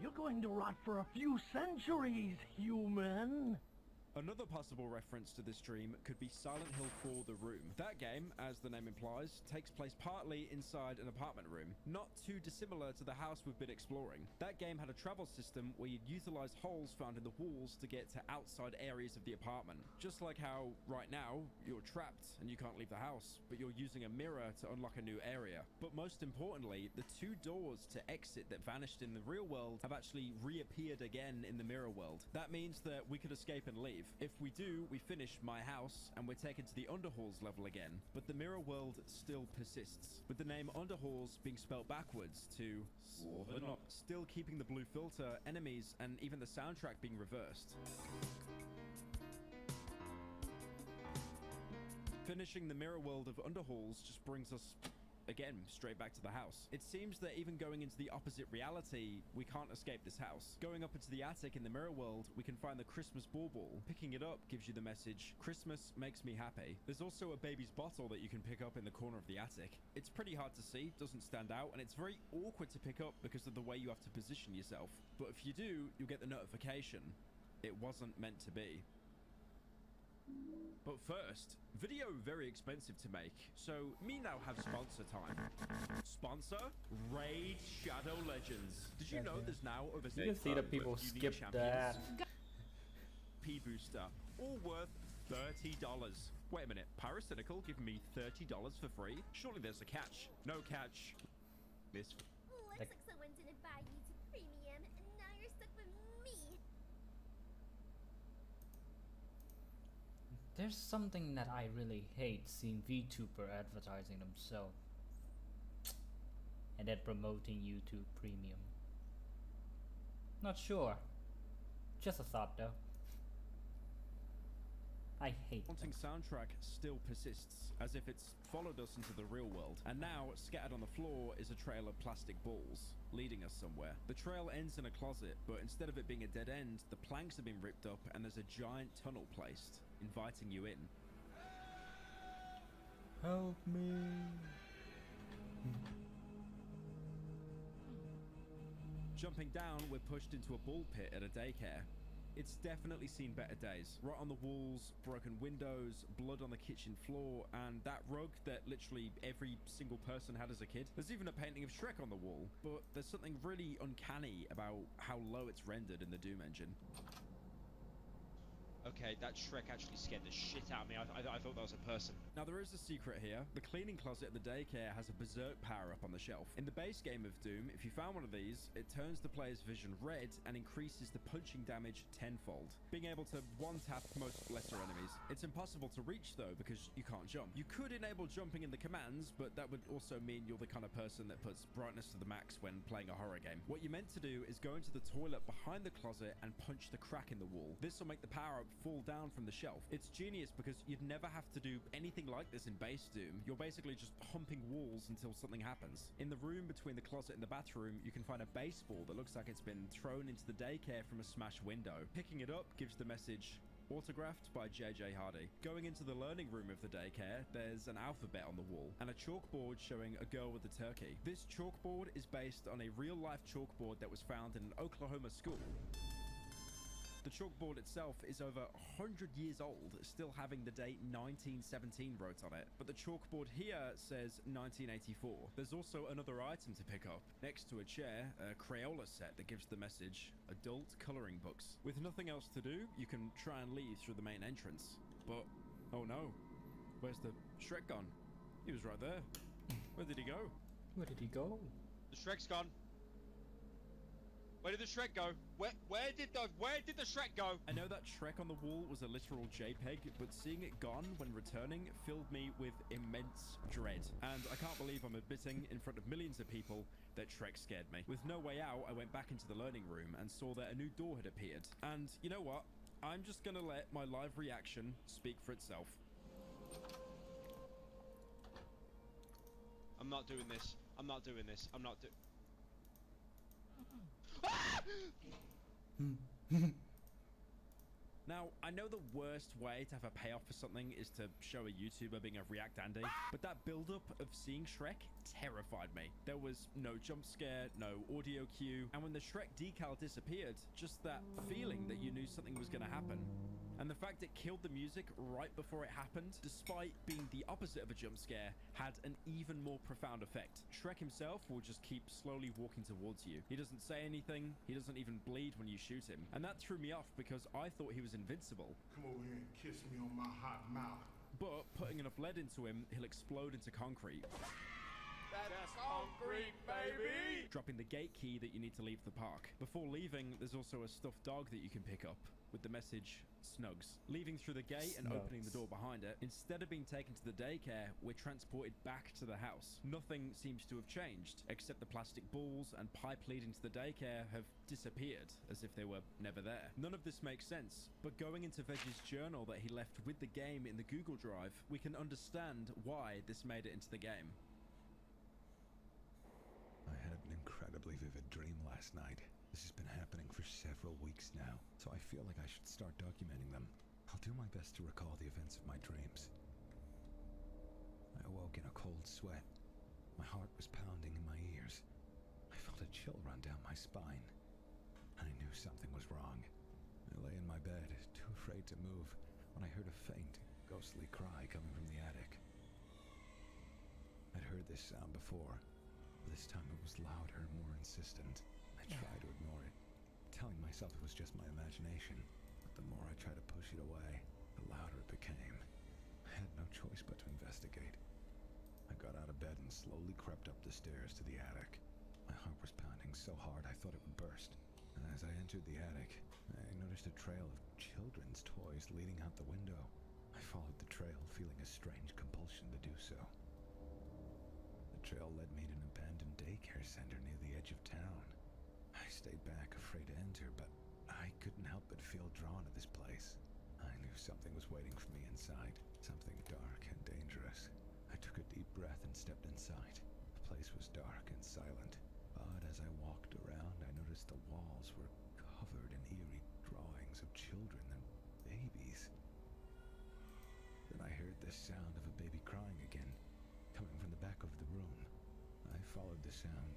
You're going to rot for a few centuries, human. Another possible reference to this dream could be Silent Hill 4: The Room. That game, as the name implies, takes place partly inside an apartment room, not too dissimilar to the house we've been exploring. That game had a travel system where you'd utilize holes found in the walls to get to outside areas of the apartment. Just like how, right now, you're trapped and you can't leave the house, but you're using a mirror to unlock a new area. But most importantly, the two doors to exit that vanished in the real world have actually reappeared again in the mirror world. That means that we could escape and leave. If we do, we finish my house and we're taken to the Underhalls level again, but the mirror world still persists, with the name Underhalls being spelled backwards to not, still keeping the blue filter, enemies, and even the soundtrack being reversed. Finishing the mirror world of Underhalls just brings us again straight back to the house. It seems that even going into the opposite reality, we can't escape this house. Going up into the attic in the mirror world, we can find the Christmas bauble. Picking it up gives you the message, "Christmas makes me happy." There's also a baby's bottle that you can pick up in the corner of the attic. It's pretty hard to see, doesn't stand out, and it's very awkward to pick up because of the way you have to position yourself. But if you do, you'll get the notification. It wasn't meant to be. But first, video very expensive to make, so me now have sponsor time. Sponsor? Raid Shadow Legends. Did you know there's now over you can see that people skip that. P-Booster, all worth $30. Wait a minute, Pyrocynical giving me $30 for free? Surely there's a catch. No catch. This. Looks like someone didn't buy you to premium, and now you're stuck with me. There's something that I really hate seeing VTuber advertising themselves and then promoting YouTube Premium. Not sure. Just a thought though. I hate Haunting them. soundtrack still persists, as if it's followed us into the real world. And now, scattered on the floor is a trail of plastic balls, leading us somewhere. The trail ends in a closet, but instead of it being a dead end, the planks have been ripped up and there's a giant tunnel placed, inviting you in. Help me. Jumping down, we're pushed into a ball pit at a daycare. It's definitely seen better days. Rot on the walls, broken windows, blood on the kitchen floor, and that rug that literally every single person had as a kid. There's even a painting of Shrek on the wall, but there's something really uncanny about how low it's rendered in the Doom engine. Okay, that Shrek actually scared the shit out of me. I thought that was a person. Now there is a secret here. The cleaning closet at the daycare has a berserk power up on the shelf. In the base game of Doom, if you found one of these, it turns the player's vision red and increases the punching damage tenfold, being able to one-tap most lesser enemies. It's impossible to reach though because you can't jump. You could enable jumping in the commands, but that would also mean you're the kind of person that puts brightness to the max when playing a horror game. What you're meant to do is go into the toilet behind the closet and punch the crack in the wall. This will make the power-up fall down from the shelf. It's genius because you'd never have to do anything like this in base Doom. You're basically just humping walls until something happens. In the room between the closet and the bathroom, you can find a baseball that looks like it's been thrown into the daycare from a smashed window. Picking it up gives the message, autographed by J.J. Hardy. Going into the learning room of the daycare, there's an alphabet on the wall and a chalkboard showing a girl with a turkey. This chalkboard is based on a real-life chalkboard that was found in an Oklahoma school. The chalkboard itself is over 100 years old, still having the date 1917 wrote on it. But the chalkboard here says 1984. There's also another item to pick up. Next to a chair, a Crayola set that gives the message, adult coloring books. With nothing else to do, you can try and leave through the main entrance. But, oh no, where's the Shrek gone? He was right there. Where did he go? Where did he go? The Shrek's gone. Where did the Shrek go? Where did the Shrek go? I know that Shrek on the wall was a literal JPEG, but seeing it gone when returning filled me with immense dread. And I can't believe I'm admitting in front of millions of people that Shrek scared me. With no way out, I went back into the learning room and saw that a new door had appeared. And you know what? I'm just gonna let my live reaction speak for itself. I'm not doing this. I'm not doing this. I'm not doing... Now, I know the worst way to have a payoff for something is to show a YouTuber being a React Andy, but that build-up of seeing Shrek terrified me. There was no jump scare, no audio cue, and when the Shrek decal disappeared, just that feeling that you knew something was going to happen. And the fact it killed the music right before it happened, despite being the opposite of a jump scare, had an even more profound effect. Shrek himself will just keep slowly walking towards you. He doesn't say anything, he doesn't even bleed when you shoot him. And that threw me off because I thought he was invincible. Come over here and kiss me on my hot mouth. But putting enough lead into him, he'll explode into concrete. That's concrete, baby! Dropping the gate key that you need to leave the park. Before leaving, there's also a stuffed dog that you can pick up with the message, Snugs. Leaving through the gate and opening the door behind it, instead of being taken to the daycare, we're transported back to the house. Nothing seems to have changed, except the plastic balls and pipe leading to the daycare have disappeared, as if they were never there. None of this makes sense, but going into Veggie's journal that he left with the game in the Google Drive, we can understand why this made it into the game. I had an incredibly vivid dream last night. This has been happening for several weeks now, so I feel like I should start documenting them. I'll do my best to recall the events of my dreams. I awoke in a cold sweat. My heart was pounding in my ears. I felt a chill run down my spine. I knew something was wrong. I lay in my bed, too afraid to move, when I heard a faint, ghostly cry coming from the attic. I'd heard this sound before. This time it was louder and more insistent. I tried to ignore it, telling myself it was just my imagination. But the more I tried to push it away, the louder it became. I had no choice but to investigate. I got out of bed and slowly crept up the stairs to the attic. My heart was pounding so hard I thought it would burst. And as I entered the attic, I noticed a trail of children's toys leading out the window. I I followed the trail, feeling a strange compulsion to do so. The trail led me to an abandoned daycare center near the edge of town. I stayed back, afraid to enter, but I couldn't help but feel drawn to this place. I knew something was waiting for me inside, something dark and dangerous. I took a deep breath and stepped inside. The place was dark and silent, but as I walked around, I noticed the walls were covered in eerie drawings of children and babies. Then I heard the sound of a baby crying again, coming from the back of the room. I followed the sound,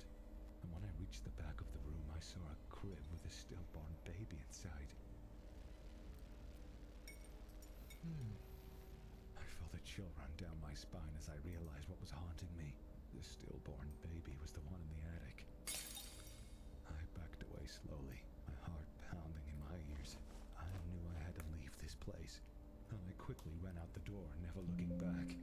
and when I reached the back of the room, I saw a crib with a stillborn baby inside. I felt a chill run down my spine as I realized what was haunting me. The stillborn baby was the one in the attic. I backed away slowly, my heart pounding in my ears. I knew I had to leave this place, and I quickly ran out the door, never looking back.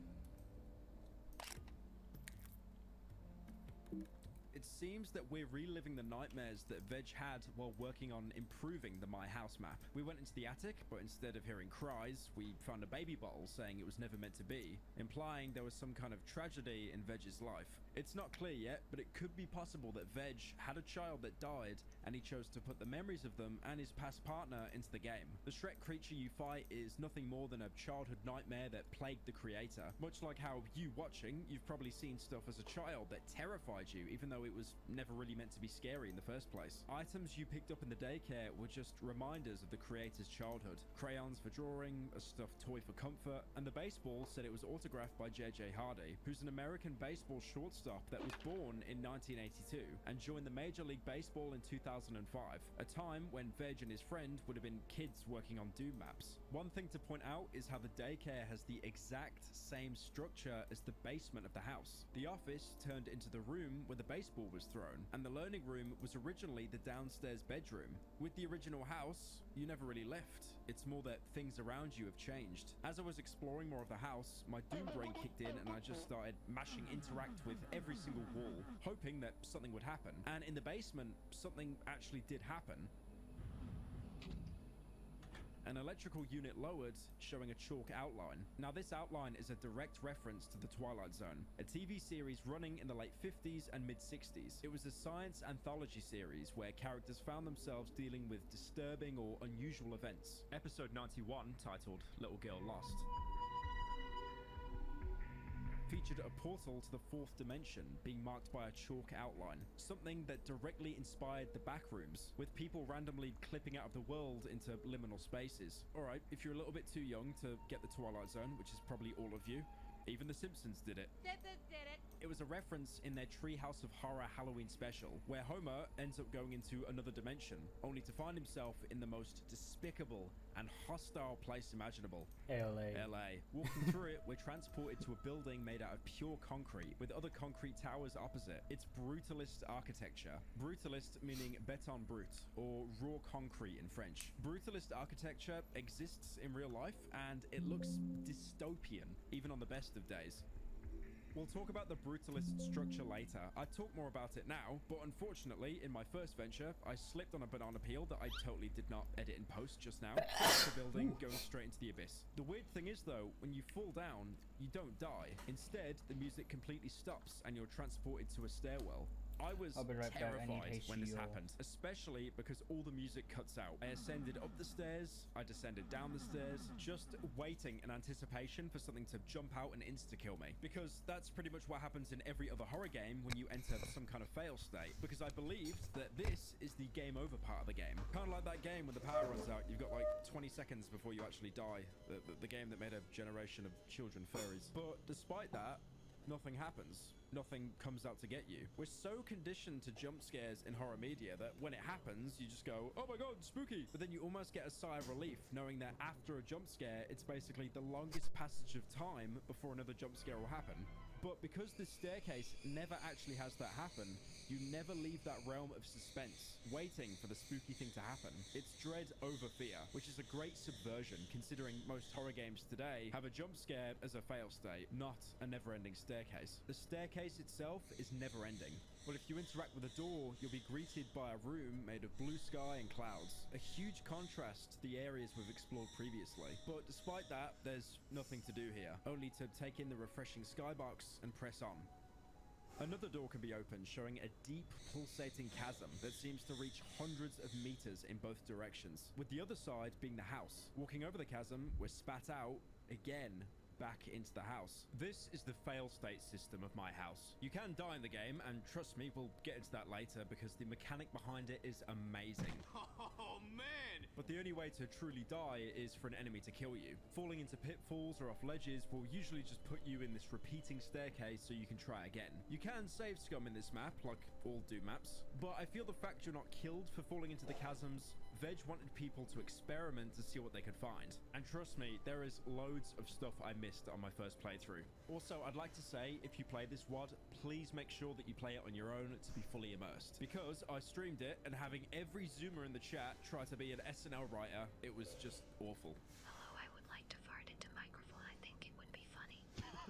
It seems that we're reliving the nightmares that Veg had while working on improving the My House map. We went into the attic, but instead of hearing cries, we found a baby bottle saying it was never meant to be, implying there was some kind of tragedy in Veg's life. It's not clear yet, but it could be possible that Veg had a child that died, and he chose to put the memories of them and his past partner into the game. The Shrek creature you fight is nothing more than a childhood nightmare that plagued the creator. Much like how you watching, you've probably seen stuff as a child that terrified you, even though it was never really meant to be scary in the first place. Items you picked up in the daycare were just reminders of the creator's childhood. Crayons for drawing, a stuffed toy for comfort, and the baseball said it was autographed by J.J. Hardy, who's an American baseball shortstop that was born in 1982 and joined the Major League Baseball in 2005, a time when Veg and his friend would have been kids working on Doom maps. One thing to point out is how the daycare has the exact same structure as the basement of the house. The office turned into the room where the baseball was thrown, and the learning room was originally the downstairs bedroom. With the original house, you never really left. It's more that things around you have changed. As I was exploring more of the house, my Doom brain kicked in and I just started mashing interact with every single wall, hoping that something would happen. And in the basement, something actually did happen. An electrical unit lowered, showing a chalk outline. Now this outline is a direct reference to The Twilight Zone, a TV series running in the late 50s and mid-60s. It was a science anthology series where characters found themselves dealing with disturbing or unusual events. Episode 91, titled Little Girl Lost, featured a portal to the fourth dimension being marked by a chalk outline, something that directly inspired the backrooms, with people randomly clipping out of the world into liminal spaces. Alright, if you're a little bit too young to get the Twilight Zone, which is probably all of you, even The Simpsons did it. Did it. It was a reference in their Treehouse of Horror Halloween special, where Homer ends up going into another dimension, only to find himself in the most despicable and hostile place imaginable. LA. Walking through it, we're transported to a building made out of pure concrete, with other concrete towers opposite. It's brutalist architecture. Brutalist meaning béton brut, or raw concrete in French. Brutalist architecture exists in real life, and it looks dystopian, even on the best of days. We'll talk about the brutalist structure later. I'd talk more about it now, but unfortunately, in my first venture, I slipped on a banana peel that I totally did not edit in post just now. The building going straight into the abyss. The weird thing is though, when you fall down, you don't die. Instead, the music completely stops and you're transported to a stairwell. I was terrified when this happened, especially because all the music cuts out. I ascended up the stairs, I descended down the stairs, just waiting in anticipation for something to jump out and insta-kill me. Because that's pretty much what happens in every other horror game when you enter some kind of fail state. Because I believed that this is the game over part of the game. Kind of like that game when the power runs out, you've got like 20 seconds before you actually die. The game that made a generation of children furries. But despite that, nothing happens. Nothing comes out to get you. We're so conditioned to jump scares in horror media that when it happens, you just go, oh my god, spooky. But then you almost get a sigh of relief knowing that after a jump scare, it's basically the longest passage of time before another jump scare will happen. But because this staircase never actually has that happen, you never leave that realm of suspense, waiting for the spooky thing to happen. It's dread over fear, which is a great subversion considering most horror games today have a jump scare as a fail state, not a never-ending staircase. The staircase staircase itself is never ending. But if you interact with a door, you'll be greeted by a room made of blue sky and clouds. A huge contrast to the areas we've explored previously. But despite that, there's nothing to do here, only to take in the refreshing skybox and press on. Another door can be opened, showing a deep, pulsating chasm that seems to reach hundreds of meters in both directions, with the other side being the house. Walking over the chasm, we're spat out, again, back into the house. This is the fail state system of my house. You can die in the game, and trust me, we'll get into that later because the mechanic behind it is amazing. Oh, man! But the only way to truly die is for an enemy to kill you. Falling into pitfalls or off ledges will usually just put you in this repeating staircase so you can try again. You can save scum in this map, like all Doom maps, but I feel the fact you're not killed for falling into the chasms, Veg wanted people to experiment to see what they could find. And trust me, there is loads of stuff I missed on my first playthrough. Also, I'd like to say, if you play this WOD, please make sure that you play it on your own to be fully immersed. Because I streamed it, and having every Zoomer in the chat try to be an SNL writer, it was just awful. Hello, I would like to fart into microphone. I think it would be funny.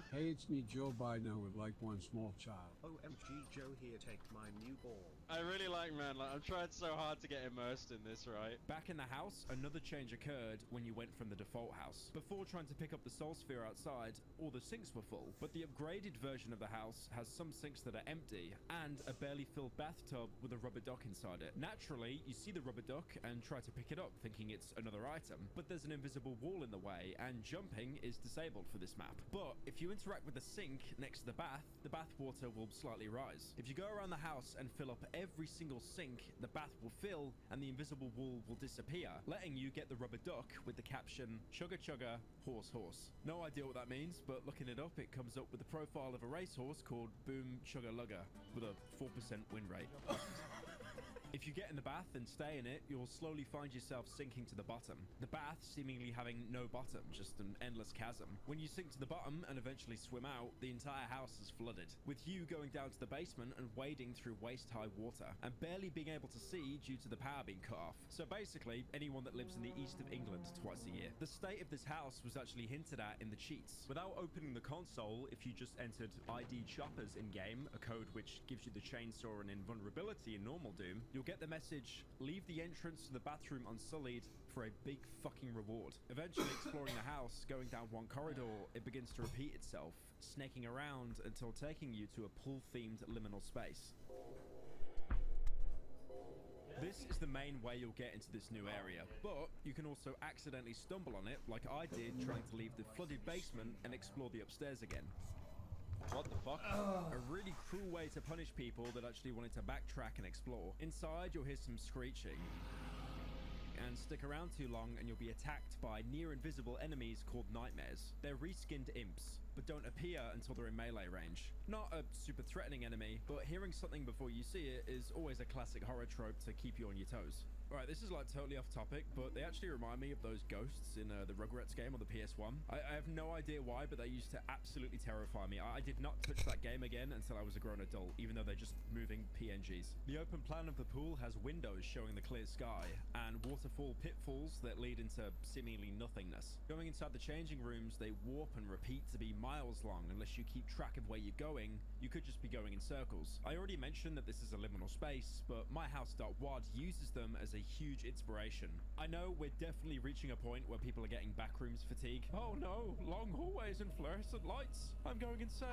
Hey, it's me, Joe Biden. I would like one small child. OMG, Joe here, take my new ball. I really like, man, like, I'm trying so hard to get immersed in this, right? Back in the house, another change occurred when you went from the default house. Before trying to pick up the soul sphere outside, all the sinks were full, but the upgraded version of the house has some sinks that are empty and a barely filled bathtub with a rubber duck inside it. Naturally, you see the rubber duck and try to pick it up thinking it's another item, but there's an invisible wall in the way and jumping is disabled for this map. But if you interact with the sink next to the bath water will slightly rise. If you go around the house and fill up every single sink, the bath will fill and the invisible wall will disappear, letting you get the rubber duck with the caption, "Chugga chugga, horse horse." No idea what that means, but looking it up, it comes up with the profile of a racehorse called Boom Chugga Lugga with a 4% win rate. If you get in the bath and stay in it, you'll slowly find yourself sinking to the bottom. The bath seemingly having no bottom, just an endless chasm. When you sink to the bottom and eventually swim out, the entire house is flooded, with you going down to the basement and wading through waist-high water, and barely being able to see due to the power being cut off. So basically, anyone that lives in the east of England twice a year. The state of this house was actually hinted at in the cheats. Without opening the console, if you just entered ID choppers in-game, a code which gives you the chainsaw and invulnerability in normal Doom, you'll get the message, "Leave the entrance to the bathroom unsullied for a big fucking reward." Eventually exploring the house, going down one corridor, it begins to repeat itself, snaking around until taking you to a pool-themed liminal space. This is the main way you'll get into this new area, but you can also accidentally stumble on it like I did trying to leave the flooded basement and explore the upstairs again. What the fuck? A really cruel way to punish people that actually wanted to backtrack and explore. Inside, you'll hear some screeching. And stick around too long and you'll be attacked by near-invisible enemies called nightmares. They're reskinned imps, but don't appear until they're in melee range. Not a super threatening enemy, but hearing something before you see it is always a classic horror trope to keep you on your toes. Alright, this is like totally off topic, but they actually remind me of those ghosts in the Rugrats game on the PS1. I have no idea why, but they used to absolutely terrify me. I did not touch that game again until I was a grown adult, even though they're just moving PNGs. The open plan of the pool has windows showing the clear sky, and waterfall pitfalls that lead into seemingly nothingness. Going inside the changing rooms, they warp and repeat to be miles long unless you keep track of where you're going. You could just be going in circles. I already mentioned that this is a liminal space, but myhouse.wad uses them as a huge inspiration. I know we're definitely reaching a point where people are getting backrooms fatigue. Oh no, long hallways and fluorescent lights. I'm going insane.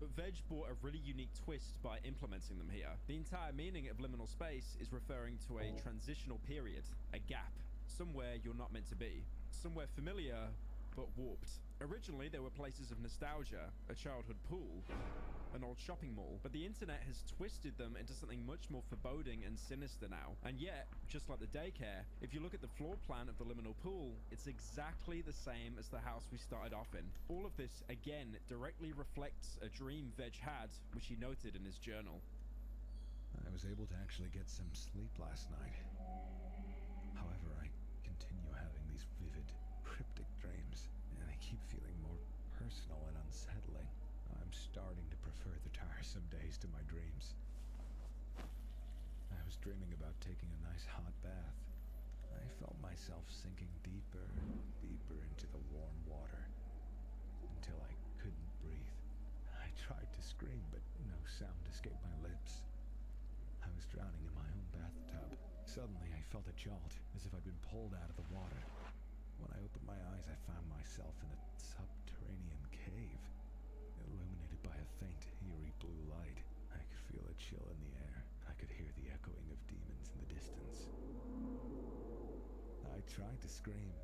But Veg brought a really unique twist by implementing them here. The entire meaning of liminal space is referring to a transitional period, a gap, somewhere you're not meant to be, somewhere familiar but warped. Originally, there were places of nostalgia, a childhood pool, an old shopping mall, but the internet has twisted them into something much more foreboding and sinister now. And yet, just like the daycare, if you look at the floor plan of the liminal pool, it's exactly the same as the house we started off in. All of this, again, directly reflects a dream Veg had, which he noted in his journal. I was able to actually get some sleep last night. However, I continue having these vivid, cryptic dreams, and they keep feeling more personal and unsettling. I'm starting to prefer the tiresome days to my dreams. I was dreaming about taking a nice hot bath. I felt myself sinking deeper and deeper into the warm water until I couldn't breathe. I tried to sound escaped my lips. I was drowning in my own bathtub. Suddenly, I felt a jolt, as if I'd been pulled out of the water. When I opened my eyes, I found myself in a subterranean cave, illuminated by a faint, eerie blue light. I could feel a chill in the air. I could hear the echoing of demons in the distance. I tried to scream,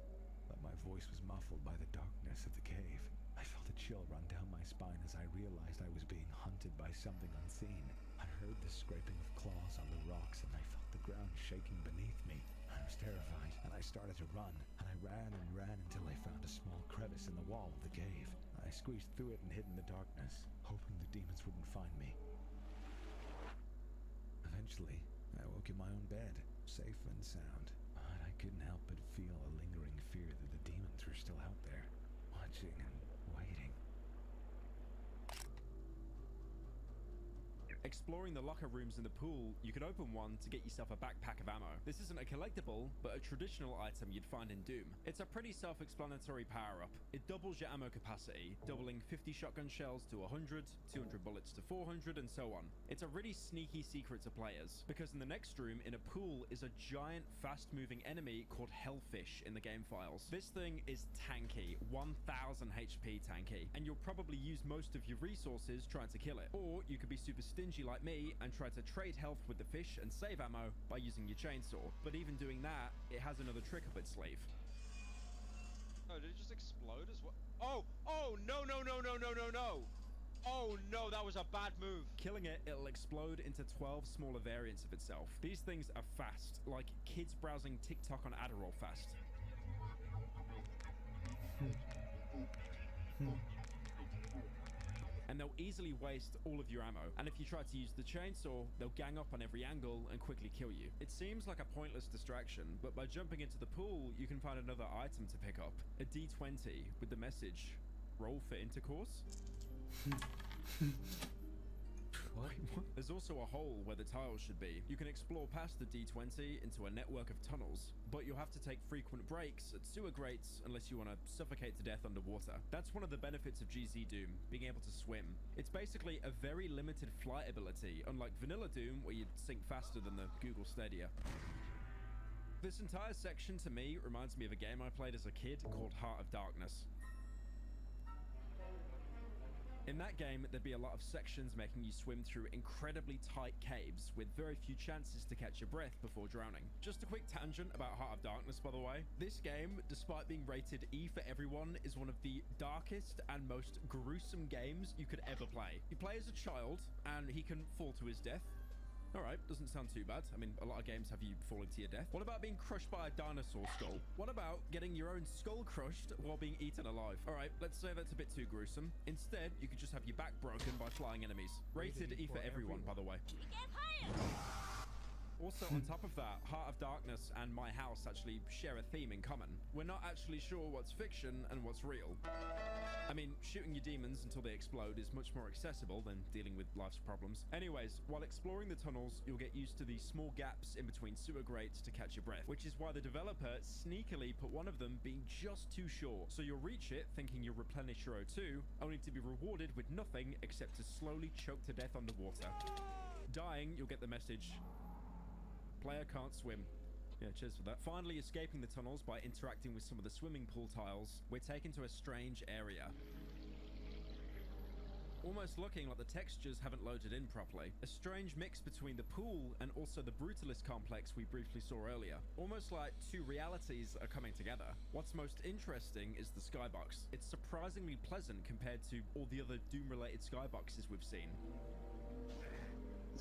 but my voice was muffled by the darkness of the cave. I felt a chill run down my spine as I realized I was being hunted by something unseen. I heard the scraping of claws on the rocks, and I felt the ground shaking beneath me. I was terrified, and I started to run, and I ran and ran until I found a small crevice in the wall of the cave. I squeezed through it and hid in the darkness, hoping the demons wouldn't find me. Eventually, I woke in my own bed, safe and sound, but I couldn't help but feel a lingering fear that the demons were still out there, watching and waiting. Exploring the locker rooms in the pool, you can open one to get yourself a backpack of ammo. This isn't a collectible, but a traditional item you'd find in Doom. It's a pretty self-explanatory power-up. It doubles your ammo capacity, doubling 50 shotgun shells to 100, 200 bullets to 400, and so on. It's a really sneaky secret to players, because in the next room in a pool is a giant, fast-moving enemy called Hellfish in the game files. This thing is tanky, 1000 HP tanky, and you'll probably use most of your resources trying to kill it. Or you could be super stingy like me and try to trade health with the fish and save ammo by using your chainsaw. But even doing that, it has another trick up its sleeve. Oh, did it just explode as well? Oh, no. Oh no, that was a bad move. Killing it, it'll explode into 12 smaller variants of itself. These things are fast, like kids browsing TikTok on Adderall fast. And they'll easily waste all of your ammo. And if you try to use the chainsaw, they'll gang up on every angle and quickly kill you. It seems like a pointless distraction, but by jumping into the pool, you can find another item to pick up. A D20 with the message, roll for intercourse. What? There's also a hole where the tiles should be. You can explore past the D20 into a network of tunnels, but you'll have to take frequent breaks at sewer grates unless you want to suffocate to death underwater. That's one of the benefits of GZ Doom, being able to swim. It's basically a very limited flight ability, unlike vanilla Doom where you'd sink faster than the Google Stadia. This entire section to me reminds me of a game I played as a kid called Heart of Darkness. In that game, there'd be a lot of sections making you swim through incredibly tight caves with very few chances to catch your breath before drowning. Just a quick tangent about Heart of Darkness, by the way. This game, despite being rated E for everyone, is one of the darkest and most gruesome games you could ever play. You play as a child, and he can fall to his death. Alright, doesn't sound too bad. I mean, a lot of games have you falling to your death. What about being crushed by a dinosaur skull? What about getting your own skull crushed while being eaten alive? Alright, let's say that's a bit too gruesome. Instead, you could just have your back broken by flying enemies. Rated E for everyone, by the way. Also, on top of that, Heart of Darkness and My House actually share a theme in common. We're not actually sure what's fiction and what's real. I mean, shooting your demons until they explode is much more accessible than dealing with life's problems. Anyways, while exploring the tunnels, you'll get used to these small gaps in between sewer grates to catch your breath, which is why the developer sneakily put one of them being just too short. So you'll reach it thinking you'll replenish your O2, only to be rewarded with nothing except to slowly choke to death underwater. Dying, you'll get the message, player can't swim. Yeah, cheers for that. Finally escaping the tunnels by interacting with some of the swimming pool tiles, we're taken to a strange area. Almost looking like the textures haven't loaded in properly. A strange mix between the pool and also the Brutalist complex we briefly saw earlier. Almost like two realities are coming together. What's most interesting is the skybox. It's surprisingly pleasant compared to all the other Doom-related skyboxes we've seen.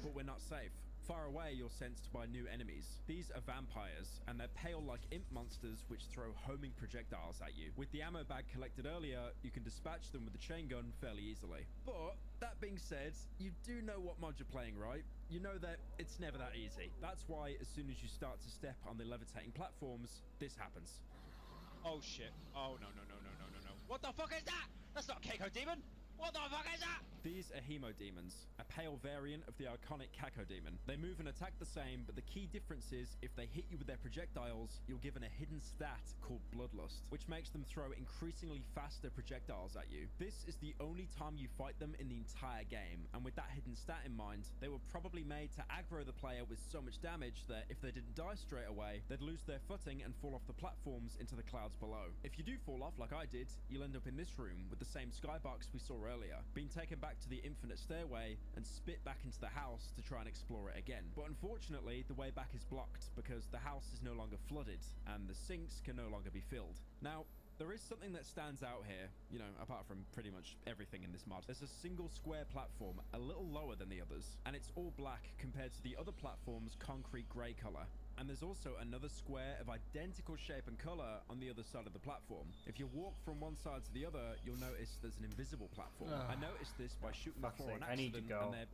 But we're not safe. Far away, you're sensed by new enemies. These are vampires, and they're pale like imp monsters which throw homing projectiles at you. With the ammo bag collected earlier, you can dispatch them with the chain gun fairly easily. But that being said, you do know what mod you're playing, right? You know that it's never that easy. That's why as soon as you start to step on the levitating platforms, this happens. Oh shit. Oh no. What the fuck is that? That's not Keiko Demon! What the fuck is that? These are hemo demons, a pale variant of the iconic Cacodemon. They move and attack the same, but the key difference is if they hit you with their projectiles, you're given a hidden stat called Bloodlust, which makes them throw increasingly faster projectiles at you. This is the only time you fight them in the entire game, and with that hidden stat in mind, they were probably made to aggro the player with so much damage that if they didn't die straight away, they'd lose their footing and fall off the platforms into the clouds below. If you do fall off like I did, you'll end up in this room with the same skybox we saw earlier, being taken back to the infinite stairway and spit back into the house to try and explore it again. But unfortunately, the way back is blocked because the house is no longer flooded and the sinks can no longer be filled. Now, there is something that stands out here, you know, apart from pretty much everything in this mod. There's a single square platform, a little lower than the others, and it's all black compared to the other platform's concrete grey colour. And there's also another square of identical shape and colour on the other side of the platform. If you walk from one side to the other, you'll notice there's an invisible platform. I noticed this by shooting the floor on I need to accident, go. and they're